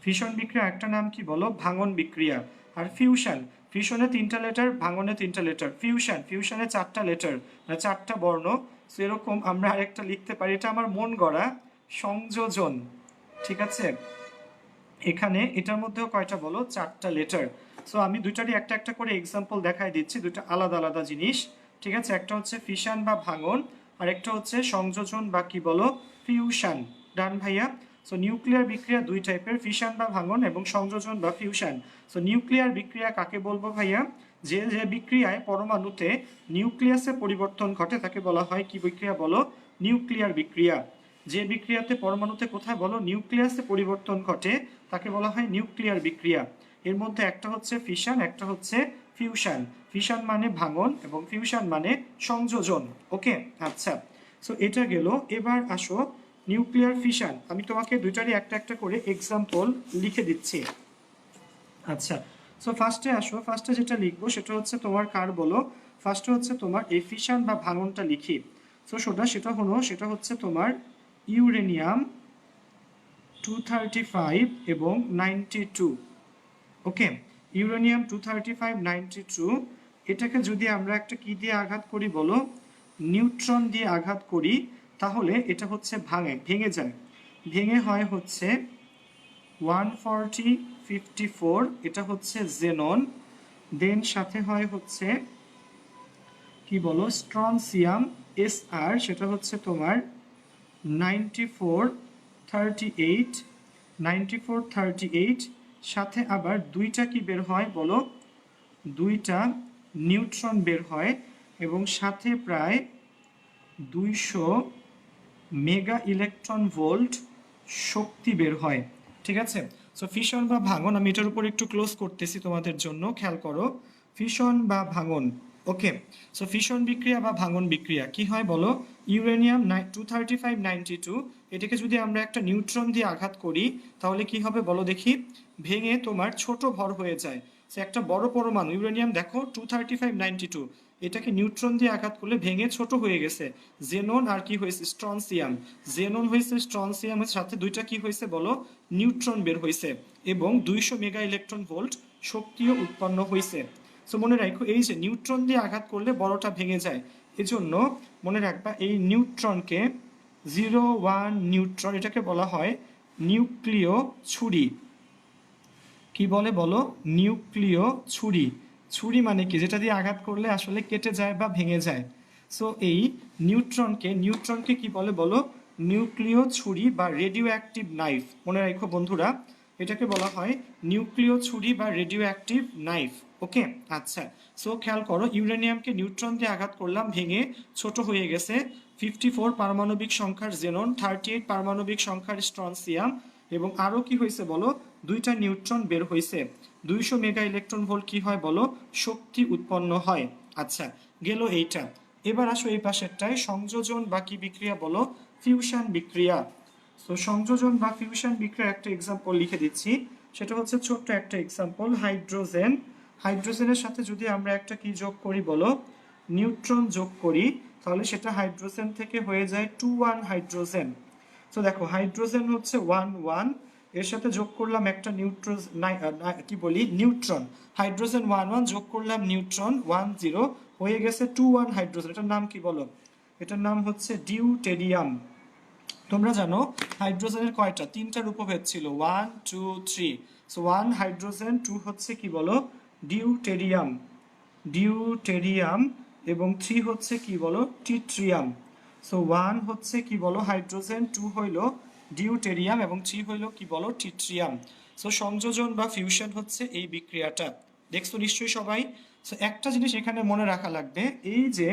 ফিশন বিক্রিয়া একটা নাম কি বলো, ভাঙন বিক্রিয়া। আর ফিউশন, ফিউশনে তিনটা লেটার, ভাঙনে তিনটা লেটার। ফিউশন, ফিউশনে চারটা লেটার, মানে চারটা বর্ণ। সো এরকম আমরা আরেকটা লিখতে পারি, এটা আমার মন গড়া, সংযোজন, ঠিক আছে। এখানে এটার মধ্যেও কয়টা বলো, চারটা লেটার। সো আমি দুইটারই একটা একটা করে এক্সাম্পল দেখাই দিচ্ছি, দুইটা আলাদা আলাদা জিনিস, ঠিক আছে। একটা হচ্ছে ফিশন বা ভাঙন, আর একটা হচ্ছে সংযোজন বা কি বলো, ফিউশন। ডান ভাইয়া। সো নিউক্লিয়ার বিক্রিয়া দুই টাইপের, ফিশন বা ভাঙন এবং সংযোজন বা ফিউশন। সো নিউক্লিয়ার বিক্রিয়া কাকে বলবো ভাইয়া, যে যে বিক্রিয়ায় পরমাণুতে নিউক্লিয়াসে পরিবর্তন ঘটে তাকে বলা হয় কি বিক্রিয়া বলো, নিউক্লিয়ার বিক্রিয়া। যে বিক্রিয়াতে পরমাণুতে কোথায় বলো, নিউক্লিয়াসে পরিবর্তন ঘটে তাকে বলা হয় নিউক্লিয়ার বিক্রিয়া। এর মধ্যে একটা হচ্ছে ফিশন, একটা হচ্ছে ফিউশন। ফিশন মানে ভাঙন এবং ফিউশন মানে সংযোজন। ওকে, আচ্ছা। সো এটা গেল। এবার আসো নিউক্লিয়ার ফিশন, আমি তোমাকে দুইটারই একটা একটা করে এক্সাম্পল লিখে দিচ্ছি। আচ্ছা, সো ফার্স্টে আসো, ফার্স্টে যেটা লিখবো সেটা হচ্ছে তোমার কার বলো, ফার্স্টে হচ্ছে তোমার এই ফিশন বা ভাঙনটা লিখি। সো সেটা হলো, সেটা হচ্ছে তোমার ইউরেনিয়াম 235 এবং 92। ওকে, ইউরেনিয়াম 235 92, এটাকে যদি আমরা একটা কি দিয়ে আঘাত করি বলো, নিউট্রন দিয়ে আঘাত করি, তাহলে এটা হচ্ছে ভেঙে যায়। ভেঙে হয় হচ্ছে 14054, এটা হচ্ছে জেনন। দেন সাথে হয় হচ্ছে কি বলো, স্ট্রনসিয়াম এস আর, সেটা হচ্ছে তোমার 9438, 9438। সাথে আবার দুইটা কি বের হয় বলো, দুইটা নিউট্রন বের হয় এবং সাথে প্রায় 200 মেগা ইলেকট্রন ভোল্ট শক্তি বের হয়, ঠিক আছে। সো ফিশন বা ভাঙন, আমি এটার উপর একটু ক্লোজ করতেছি তোমাদের জন্য, খেয়াল করো, ফিশন বা ভাঙন। ওকে, সো ফিশন বিক্রিয়া বা ভাঙন বিক্রিয়া কি হয় বলো, ইউরেনিয়াম 235 92, এটাকে যদি আমরা একটা নিউট্রন দিয়ে আঘাত করি তাহলে কি হবে বলো দেখি, ভেঙে তোমার ছোট ভর হয়ে যায়। সে একটা বড় পরমাণু ইউরেনিয়াম, দেখো 235 92, এটাকে নিউট্রন দিয়ে আঘাত করলে ভেঙে ছোট হয়ে গেছে। জেনন আর কি হয়েছে, স্ট্রনসিয়াম। জেনন হয়েছে, স্ট্রনসিয়ামের সাথে দুইটা কি হয়েছে বলো, নিউট্রন বের হয়েছে এবং 200 মেগা ইলেকট্রন ভোল্ট শক্তিও উৎপন্ন হয়েছে। সো মনে রাখো, এই যে নিউট্রন দিয়ে আঘাত করলে বড়টা ভেঙে যায়, এজন্য মনে রাখবা এই নিউট্রনকে 01 নিউট্রন, এটাকে বলা হয় নিউক্লিয় ছুরি। কি বলে বলো, নিউক্লিয় ছুরি। ছুরি মানে কি, যেটা দিয়ে আঘাত করলে আসলে কেটে যায় বা ভেঙে যায়। সো এই নিউট্রনকে কি বলে বলো, নিউক্লিয় ছুরি বা রেডিও অ্যাক্টিভ নাইফ। মনে রাখো বন্ধুরা, এটাকে বলা হয় নিউক্লিয় ছুরি বা রেডিও অ্যাক্টিভ নাইফ। ওকে, আচ্ছা। সো খেয়াল করো, ইউরেনিয়ামকে নিউট্রন দিয়ে আঘাত করলাম, ভেঙে ছোট হয়ে গেছে। 54 পারমাণবিক সংখ্যার জেনন, 38 পারমাণবিক সংখ্যার স্ট্রনসিয়াম, এবং আরও কি হয়েছে বলো, দুইটা নিউট্রন বের হয়েছে। 200 মেগা ইলেকট্রন ভোল্ট কি হয় বলো, শক্তি উৎপন্ন হয়। আচ্ছা, গেল এইটা। এবার আসো এই পাশেরটায়, সংযোজন বা কি বিক্রিয়া বলো, ফিউশন বিক্রিয়া। তো সংযোজন বা ফিউশন বিক্রিয়ার একটা এক্সাম্পল লিখে দিচ্ছি, সেটা হচ্ছে ছোট্ট একটা এক্সাম্পল, হাইড্রোজেন। হাইড্রোজেনের সাথে যদি আমরা একটা কি যোগ করি বলো, নিউট্রন যোগ করি, তাহলে সেটা হাইড্রোজেন থেকে হয়ে যায় 21 হাইড্রোজেন। তো দেখো, হাইড্রোজেন হচ্ছে 11, এর সাথে যোগ করলাম একটা কি বলি, নিউট্রন। হাইড্রোজেন 11 যোগ করলাম নিউট্রন 10, হয়ে গেছে 21 হাইড্রোজেন। এটার নাম কি বলো, এটার নাম হচ্ছে ডিউটেরিয়াম। তোমরা জানো হাইড্রোজেনের কয়টা, তিনটা রূপভেদ ছিল, 1 2 3। সো 1 হাইড্রোজেন, 2 হচ্ছে কি বলো, ডিউটেরিয়াম। ডিউটেরিয়াম এবং 3 হচ্ছে কি বলো, টিট্রিয়াম। সো 1 হচ্ছে কি বলো হাইড্রোজেন, 2 হইল ডিউটেরিয়াম এবং 3 হইল কি বলো, টিট্রিয়াম। সো সংযোজন বা ফিউশন হচ্ছে এই বিক্রিয়াটা, দেখছো নিশ্চয়ই সবাই। সো একটা জিনিস এখানে মনে রাখা লাগবে, এই যে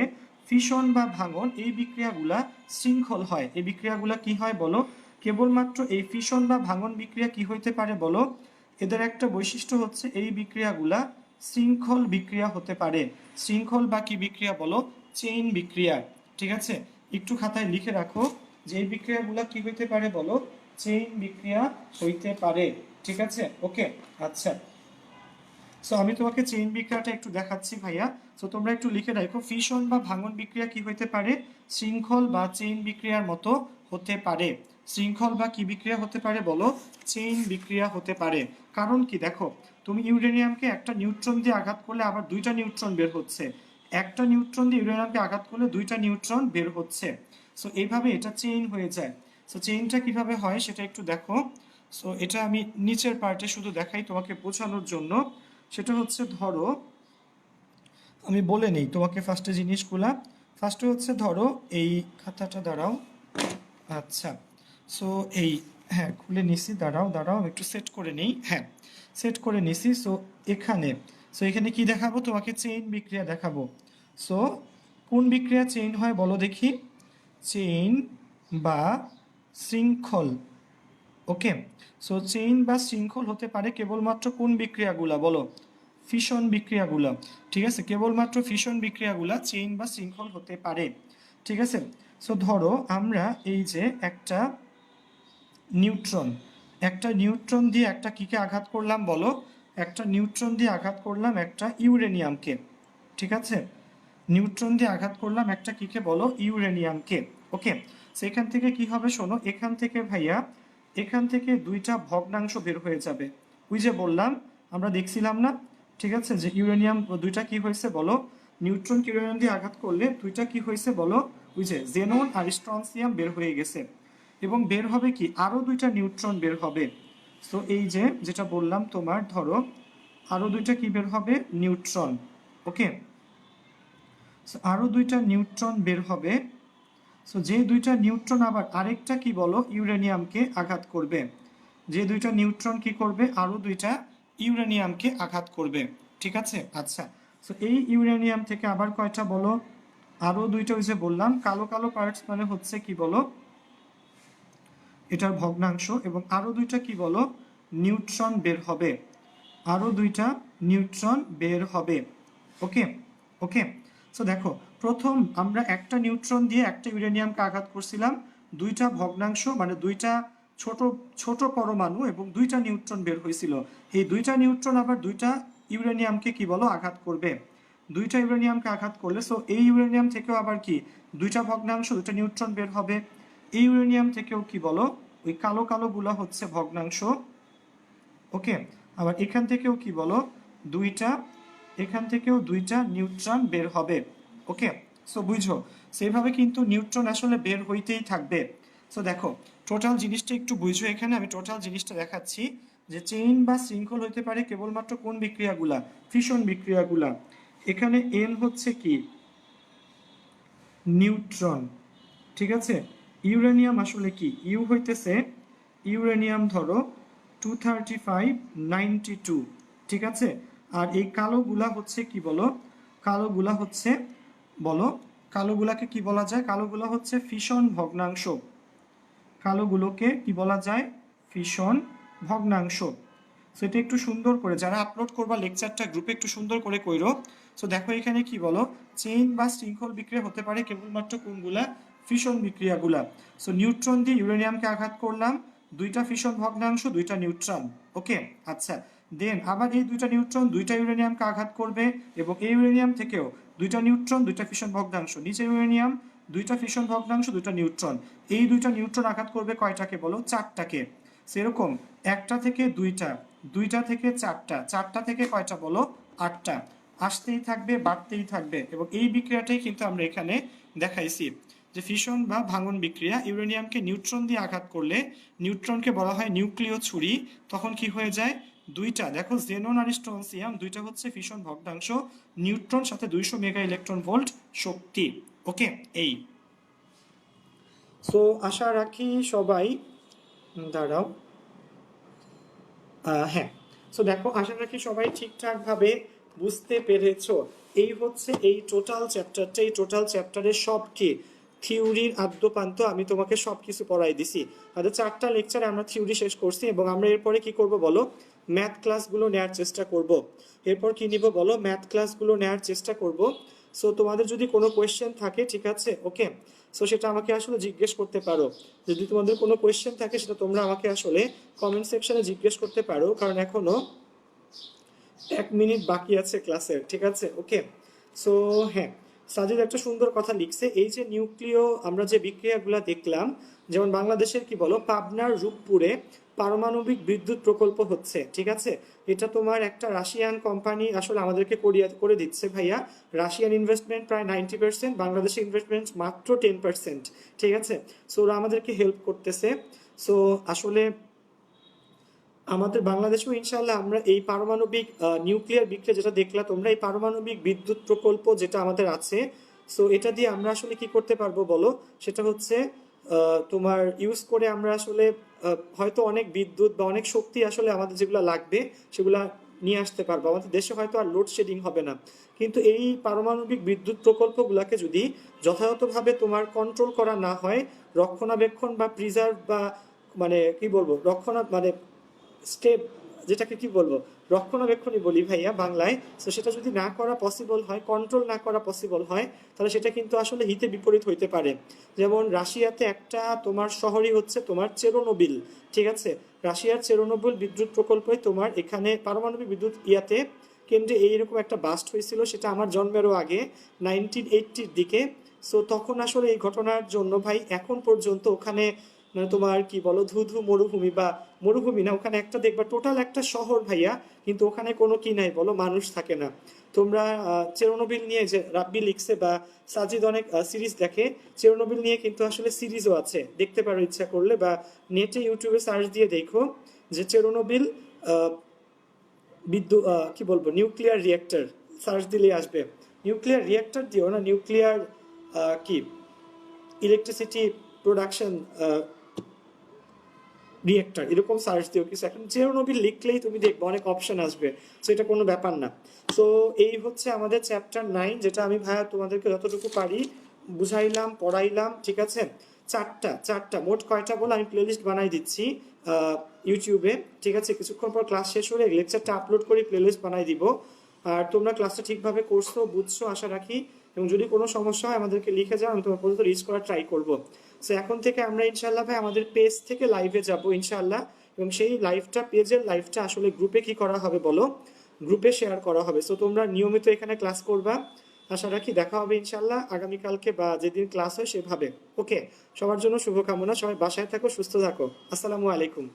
ফিশন বা ভাঙন, এই বিক্রিয়াগুলা শৃঙ্খল হয়। এই বিক্রিয়াগুলা কি হয় বলো, কেবলমাত্র এই ফিশন বা ভাঙন বিক্রিয়া কি হইতে পারে বলো, এদের একটা বৈশিষ্ট্য হচ্ছে এই বিক্রিয়াগুলা শৃঙ্খল বিক্রিয়া হতে পারে। শৃঙ্খল বা কি বিক্রিয়া বলো? চেইন বিক্রিয়া। ঠিক আছে, একটু খাতায় লিখে রাখো যে এই বিক্রিয়াগুলো কি হইতে পারে বলো? চেইন বিক্রিয়া হইতে পারে। ঠিক আছে, ওকে। আচ্ছা, সো আমি তোমাকে চেইন বিক্রিয়াটা একটু দেখাচ্ছি ভাইয়া। সো তোমরা একটু লিখে রাখো, ফিশন বা ভাঙন বিক্রিয়া কি হইতে পারে? শৃঙ্খল বা চেইন বিক্রিয়ার মতো হতে পারে। শৃঙ্খল বা কি বিক্রিয়া হতে পারে বলো? চেইন বিক্রিয়া হতে পারে। কারণ কি দেখো, তুমি ইউরেনিয়ামকে একটা নিউট্রন দিয়ে আঘাত করলে আবার দুইটা নিউট্রন বের হচ্ছে, একটা নিউট্রন দিয়ে ইউরেনিয়ামকে আঘাত করলে দুইটা নিউট্রন বের হচ্ছে। সো এইভাবে এটা চেইন হয়ে যায়। সো চেইনটা কিভাবে হয় সেটা একটু দেখো। সো এটা আমি নিচের পার্টে শুধু দেখাই তোমাকে বোঝানোর জন্য। সেটা হচ্ছে ধরো, আমি বলে নেই তোমাকে ফার্স্টে জিনিসগুলা। ফার্স্টে হচ্ছে ধরো এই খাতাটা, দাঁড়াও। আচ্ছা, সো এই, হ্যাঁ খুলে নিছি, দাঁড়াও দাঁড়াও একটু সেট করে নেই। হ্যাঁ, সেট করে নিছি। সো এখানে, সো এখানে কি দেখাবো তোমাকে? চেইন বিক্রিয়া দেখাবো। সো কোন বিক্রিয়া চেইন হয় বলো দেখি? চেইন বা শৃঙ্খল। ওকে, সো চেইন বা শৃঙ্খল হতে পারে কেবলমাত্র কোন বিক্রিয়াগুলা বলো? ফিশন বিক্রিয়াগুলা। ঠিক আছে, কেবলমাত্র ফিশন বিক্রিয়াগুলা চেইন বা শৃঙ্খল হতে পারে। ঠিক আছে, সো ধরো আমরা এই যে একটা নিউট্রন, একটা নিউট্রন দিয়ে একটা কিকে আঘাত করলাম বলো? একটা নিউট্রন দিয়ে আঘাত করলাম একটা ইউরেনিয়ামকে। ঠিক আছে, নিউট্রন দিয়ে আঘাত করলাম একটা কিকে বলো? ইউরেনিয়ামকে। ওকে, সেখান থেকে কি হবে শোনো, এখান থেকে ভাইয়া, এখান থেকে দুইটা ভগ্নাংশ বের হয়ে যাবে। ওই যে বললাম, আমরা দেখছিলাম না? ঠিক আছে, যে ইউরেনিয়াম দুইটা কি হয়েছে বলো? নিউট্রন ইউরেনিয়াম দিয়ে আঘাত করলে দুইটা কি হয়েছে বলো? ওই যে জেনন আর স্ট্রনসিয়াম বের হয়ে গেছে। এবং বের হবে কি, আরো দুইটা নিউট্রন বের হবে। সো এই যে যেটা বললাম তোমার, ধরো আরো দুইটা কি বের হবে? নিউট্রন। ওকে, আরো দুইটা নিউট্রন বের হবে। সো যে দুইটা নিউট্রন আবার আরেকটা কি বলো? ইউরেনিয়ামকে আঘাত করবে। যে দুইটা নিউট্রন কি করবে? আরো দুইটা ইউরেনিয়ামকে আঘাত করবে। ঠিক আছে, আচ্ছা, সো এই ইউরেনিয়াম থেকে আবার কয়টা বলো? আরো দুইটা। ওই যে বললাম কালো কালো পার্টস মানে হচ্ছে কি বলো? এটার ভগ্নাংশ। এবং আরো দুইটা কি বলো? নিউট্রন বের হবে। আরো দুইটা নিউট্রন বের হবে। ওকে, ওকে, সো দেখো, প্রথম আমরা একটা নিউট্রন দিয়ে একটা ইউরেনিয়ামকে আঘাত করছিলাম, দুইটা ভগ্নাংশ মানে দুইটা ছোট ছোট পরমাণু এবং দুইটা নিউট্রন বের হয়েছিল। এই দুইটা নিউট্রন আবার দুইটা ইউরেনিয়ামকে কি বলো? আঘাত করবে। দুইটা ইউরেনিয়ামকে আঘাত করলে সো এই ইউরেনিয়াম থেকেও আবার কি দুইটা ভগ্নাংশ দুইটা নিউট্রন বের হবে। এই ইউরেনিয়াম থেকেও কি বলো? ওই কালো কালো গুলা হচ্ছে ভগ্নাংশ। ওকে, আবার এখান থেকেও কি বলো? দুইটা, এখান থেকেও দুইটা নিউট্রন বের হবে। ওকে, সো বুঝো, সেইভাবে কিন্তু নিউট্রন আসলে বের হইতেই থাকবে। সো দেখো, টোটাল জিনিসটা একটু বুঝো। এখানে আমি টোটাল জিনিসটা দেখাচ্ছি যে চেইন বা শৃঙ্খল হইতে পারে কেবলমাত্র কোন বিক্রিয়াগুলা? ফিশন বিক্রিয়াগুলা। এখানে এন হচ্ছে কি? নিউট্রন। ঠিক আছে, ইউরেনিয়াম আসলে কি? ইউ হইতেছে ইউরেনিয়াম ধরো 23592। ঠিক আছে, আর এই কালোগুলা হচ্ছে কি বলো? কালোগুলা হচ্ছে বলো, কালোগুলাকে কি বলা যায়? কালোগুলা হচ্ছে ফিশন ভগ্নাংশ। কালোগুলোকে কি বলা যায়? ফিশন ভগ্নাংশ। সো এটা একটু সুন্দর করে যারা আপলোড করবা লেকচারটা গ্রুপে একটু সুন্দর করে কইরো। সো দেখো এখানে কি বলো? চেইন বা শৃঙ্খল বিক্রিয়া হতে পারে কেবলমাত্র কোনগুলা? ফিশন বিক্রিয়াগুলা। সো নিউট্রন দিয়ে ইউরেনিয়ামকে আঘাত করলাম, দুইটা ফিশন ভগ্নাংশ দুইটা নিউট্রন। ওকে, আচ্ছা, দেন আবার এই দুইটা নিউট্রন দুইটা ইউরেনিয়ামকে আঘাত করবে এবং এই ইউরেনিয়াম থেকেও দুইটা নিউট্রন দুইটা ফিশন ভগ্নাংশ, নিচে ইউরেনিয়াম দুইটা ফিশন ভগ্নাংশ দুইটা নিউট্রন। এই দুইটা নিউট্রন আঘাত করবে কয়টাকে বলো? চারটাকে। সেরকম একটা থেকে দুইটা, দুইটা থেকে চারটা, চারটা থেকে কয়টা বলো? আটটা। আসতেই থাকবে, বাড়তেই থাকবে। এবং এই বিক্রিয়াটাই কিন্তু আমরা এখানে দেখাইছি যে ফিশন বা ভাঙন বিক্রিয়া। ইউরেনিয়ামকে নিউট্রন দিয়ে আঘাত করলে, নিউট্রনকে বলা হয় নিউক্লিয় ছুরি, তখন কি হয়ে যায়? দুইটা, দেখো জেনন আর স্ট্রনসিয়াম দুইটা হচ্ছে ফিশন ভগ্নাংশ, নিউট্রন সাথে 200 মেগা ইলেকট্রন ভোল্ট শক্তি। ওকে, এই। সো আশা রাখি সবাই, দাঁড়াও, হ্যাঁ, সো দেখো আশা রাখি সবাই ঠিকঠাকভাবে বুঝতে পেরেছো। এই হচ্ছে এই টোটাল চ্যাপ্টারটা। এই টোটাল চ্যাপ্টারের সব কি থিওরির আদ্যপান্ত আমি তোমাকে সবকিছু পড়াই দিছি। আমাদের 4টা লেকচারে আমরা থিওরি শেষ করছি এবং আমরা এরপরে কি করব বলো, ম্যাথ ক্লাসগুলো নেওয়ার চেষ্টা করব। এরপর কি নিব বলো, ম্যাথ ক্লাসগুলো নেওয়ার চেষ্টা করব। সো তোমাদের যদি কোনো কোয়েশ্চেন থাকে, ঠিক আছে, ওকে, সো সেটা আমাকে আসলে জিজ্ঞেস করতে পারো। যদি তোমাদের কোনো কোয়েশ্চেন থাকে সেটা তোমরা আমাকে আসলে কমেন্ট সেকশনে জিজ্ঞেস করতে পারো, কারণ এখনো 1 মিনিট বাকি আছে ক্লাসের, ঠিক আছে, ওকে। সো হ্যাঁ, সাজিদ একটা সুন্দর কথা লিখছে, এই যে নিউক্লিয় আমরা যে বিক্রিয়াগুলো দেখলাম, যেমন বাংলাদেশের কি বলো পাবনার রূপপুরে পারমাণবিক বিদ্যুৎ প্রকল্প হচ্ছে, ঠিক আছে। এটা তোমার একটা রাশিয়ান কোম্পানি আসলে আমাদেরকে করে দিচ্ছে ভাইয়া। রাশিয়ান ইনভেস্টমেন্ট প্রায় 90%, বাংলাদেশের ইনভেস্টমেন্ট মাত্র 10%, ঠিক আছে। সো ওরা আমাদেরকে হেল্প করতেছে। সো আসলে আমাদের বাংলাদেশেও ইনশাআল্লাহ আমরা এই পারমাণবিক নিউক্লিয়ার বিক্রিয়া যেটা দেখলা তোমরা, এই পারমাণবিক বিদ্যুৎ প্রকল্প যেটা আমাদের আছে, সো এটা দিয়ে আমরা আসলে কি করতে পারবো বলো, সেটা হচ্ছে তোমার ইউজ করে আমরা আসলে হয়তো অনেক বিদ্যুৎ বা অনেক শক্তি আসলে আমাদের যেগুলো লাগবে সেগুলা নিয়ে আসতে পারবো। আমাদের দেশে হয়তো আর লোডশেডিং হবে না, কিন্তু এই পারমাণবিক বিদ্যুৎ প্রকল্পগুলোকে যদি যথাযথভাবে তোমার কন্ট্রোল করা না হয়, রক্ষণাবেক্ষণ বা প্রিজার্ভ বা মানে কি বলবো মানে স্টেপ, যেটাকে কি বলবো, রক্ষণাবেক্ষণই বলি ভাইয়া বাংলায়। তো সেটা যদি না করা পসিবল হয়, কন্ট্রোল না করা পসিবল হয়, তাহলে সেটা কিন্তু আসলে হিতে বিপরীত হইতে পারে। যেমন রাশিয়াতে একটা তোমার শহরই হচ্ছে তোমার চেরনোবিল, ঠিক আছে। রাশিয়ার চেরনোবিল বিদ্যুৎ প্রকল্পে তোমার এখানে পারমাণবিক বিদ্যুৎ কেন্দ্রে এইরকম একটা বাস্ট হয়েছিল, সেটা আমার জন্মেরও আগে 1980-র দিকে। সো তখন আসলে এই ঘটনার জন্য ভাই এখন পর্যন্ত ওখানে মানে তোমার কি বলো ধু ধু মরুভূমি, বা মরুভূমি না, ওখানে একটা দেখবা টোটাল একটা শহর ভাইয়া, কিন্তু ওখানে কোনো কি নাই বলো, মানুষ থাকে না। তোমরা চেরনোবিল নিয়ে যে রাব্বি লিখছে বা সাজিদ অনেক সিরিজ দেখে, চেরনোবিল নিয়ে কিন্তু আসলে সিরিজও আছে, দেখতে পারো ইচ্ছা করলে, বা নেটে ইউটিউবে সার্চ দিয়ে দেখো যে চেরনোবিল বিদ্যুৎ কি বলবো নিউক্লিয়ার রিয়েক্টর, সার্চ দিলে আসবে। নিউক্লিয়ার রিয়েক্টর দিও না, নিউক্লিয়ার কি ইলেকট্রিসিটি প্রোডাকশন রিয়েক্টর এরকম সার্চ দিও কিছু, এখন চেরনোবিল লিখলেই তুমি দেখবে অনেক অপশন আসবে। সো এটা কোনো ব্যাপার না। সো এই হচ্ছে আমাদের চ্যাপ্টার 9, যেটা আমি ভাইয়া তোমাদেরকে যতটুকু পারি বুঝাইলাম, পড়াইলাম, ঠিক আছে। চারটা মোট কয়টা বলে আমি প্লেলিস্ট বানাই দিচ্ছি ইউটিউবে, ঠিক আছে। কিছুক্ষণ পর ক্লাস শেষ হলে লেকচারটা আপলোড করে প্লেলিস্ট বানাই দিব। আর তোমরা ক্লাসটা ঠিকভাবে করছো, বুঝছো আশা রাখি, এবং যদি কোনো সমস্যা হয় আমাদেরকে লিখে যাও, আমি তোমার পর্যন্ত রিচ করার ট্রাই করবো। সো এখন থেকে আমরা ইনশাল্লাহ ভাই আমাদের পেজ থেকে লাইভে যাব ইনশাল্লাহ, এবং সেই লাইভটা পেজের লাইভটা আসলে গ্রুপে কি করা হবে বলো, গ্রুপে শেয়ার করা হবে। সো তোমরা নিয়মিত এখানে ক্লাস করবা, আশা রাখি দেখা হবে ইনশাল্লাহ আগামীকালকে বা যেদিন ক্লাস হয় সেভাবে। ওকে, সবার জন্য শুভকামনা, সবাই বাসায় থাকো, সুস্থ থাকো, আসসালামু আলাইকুম।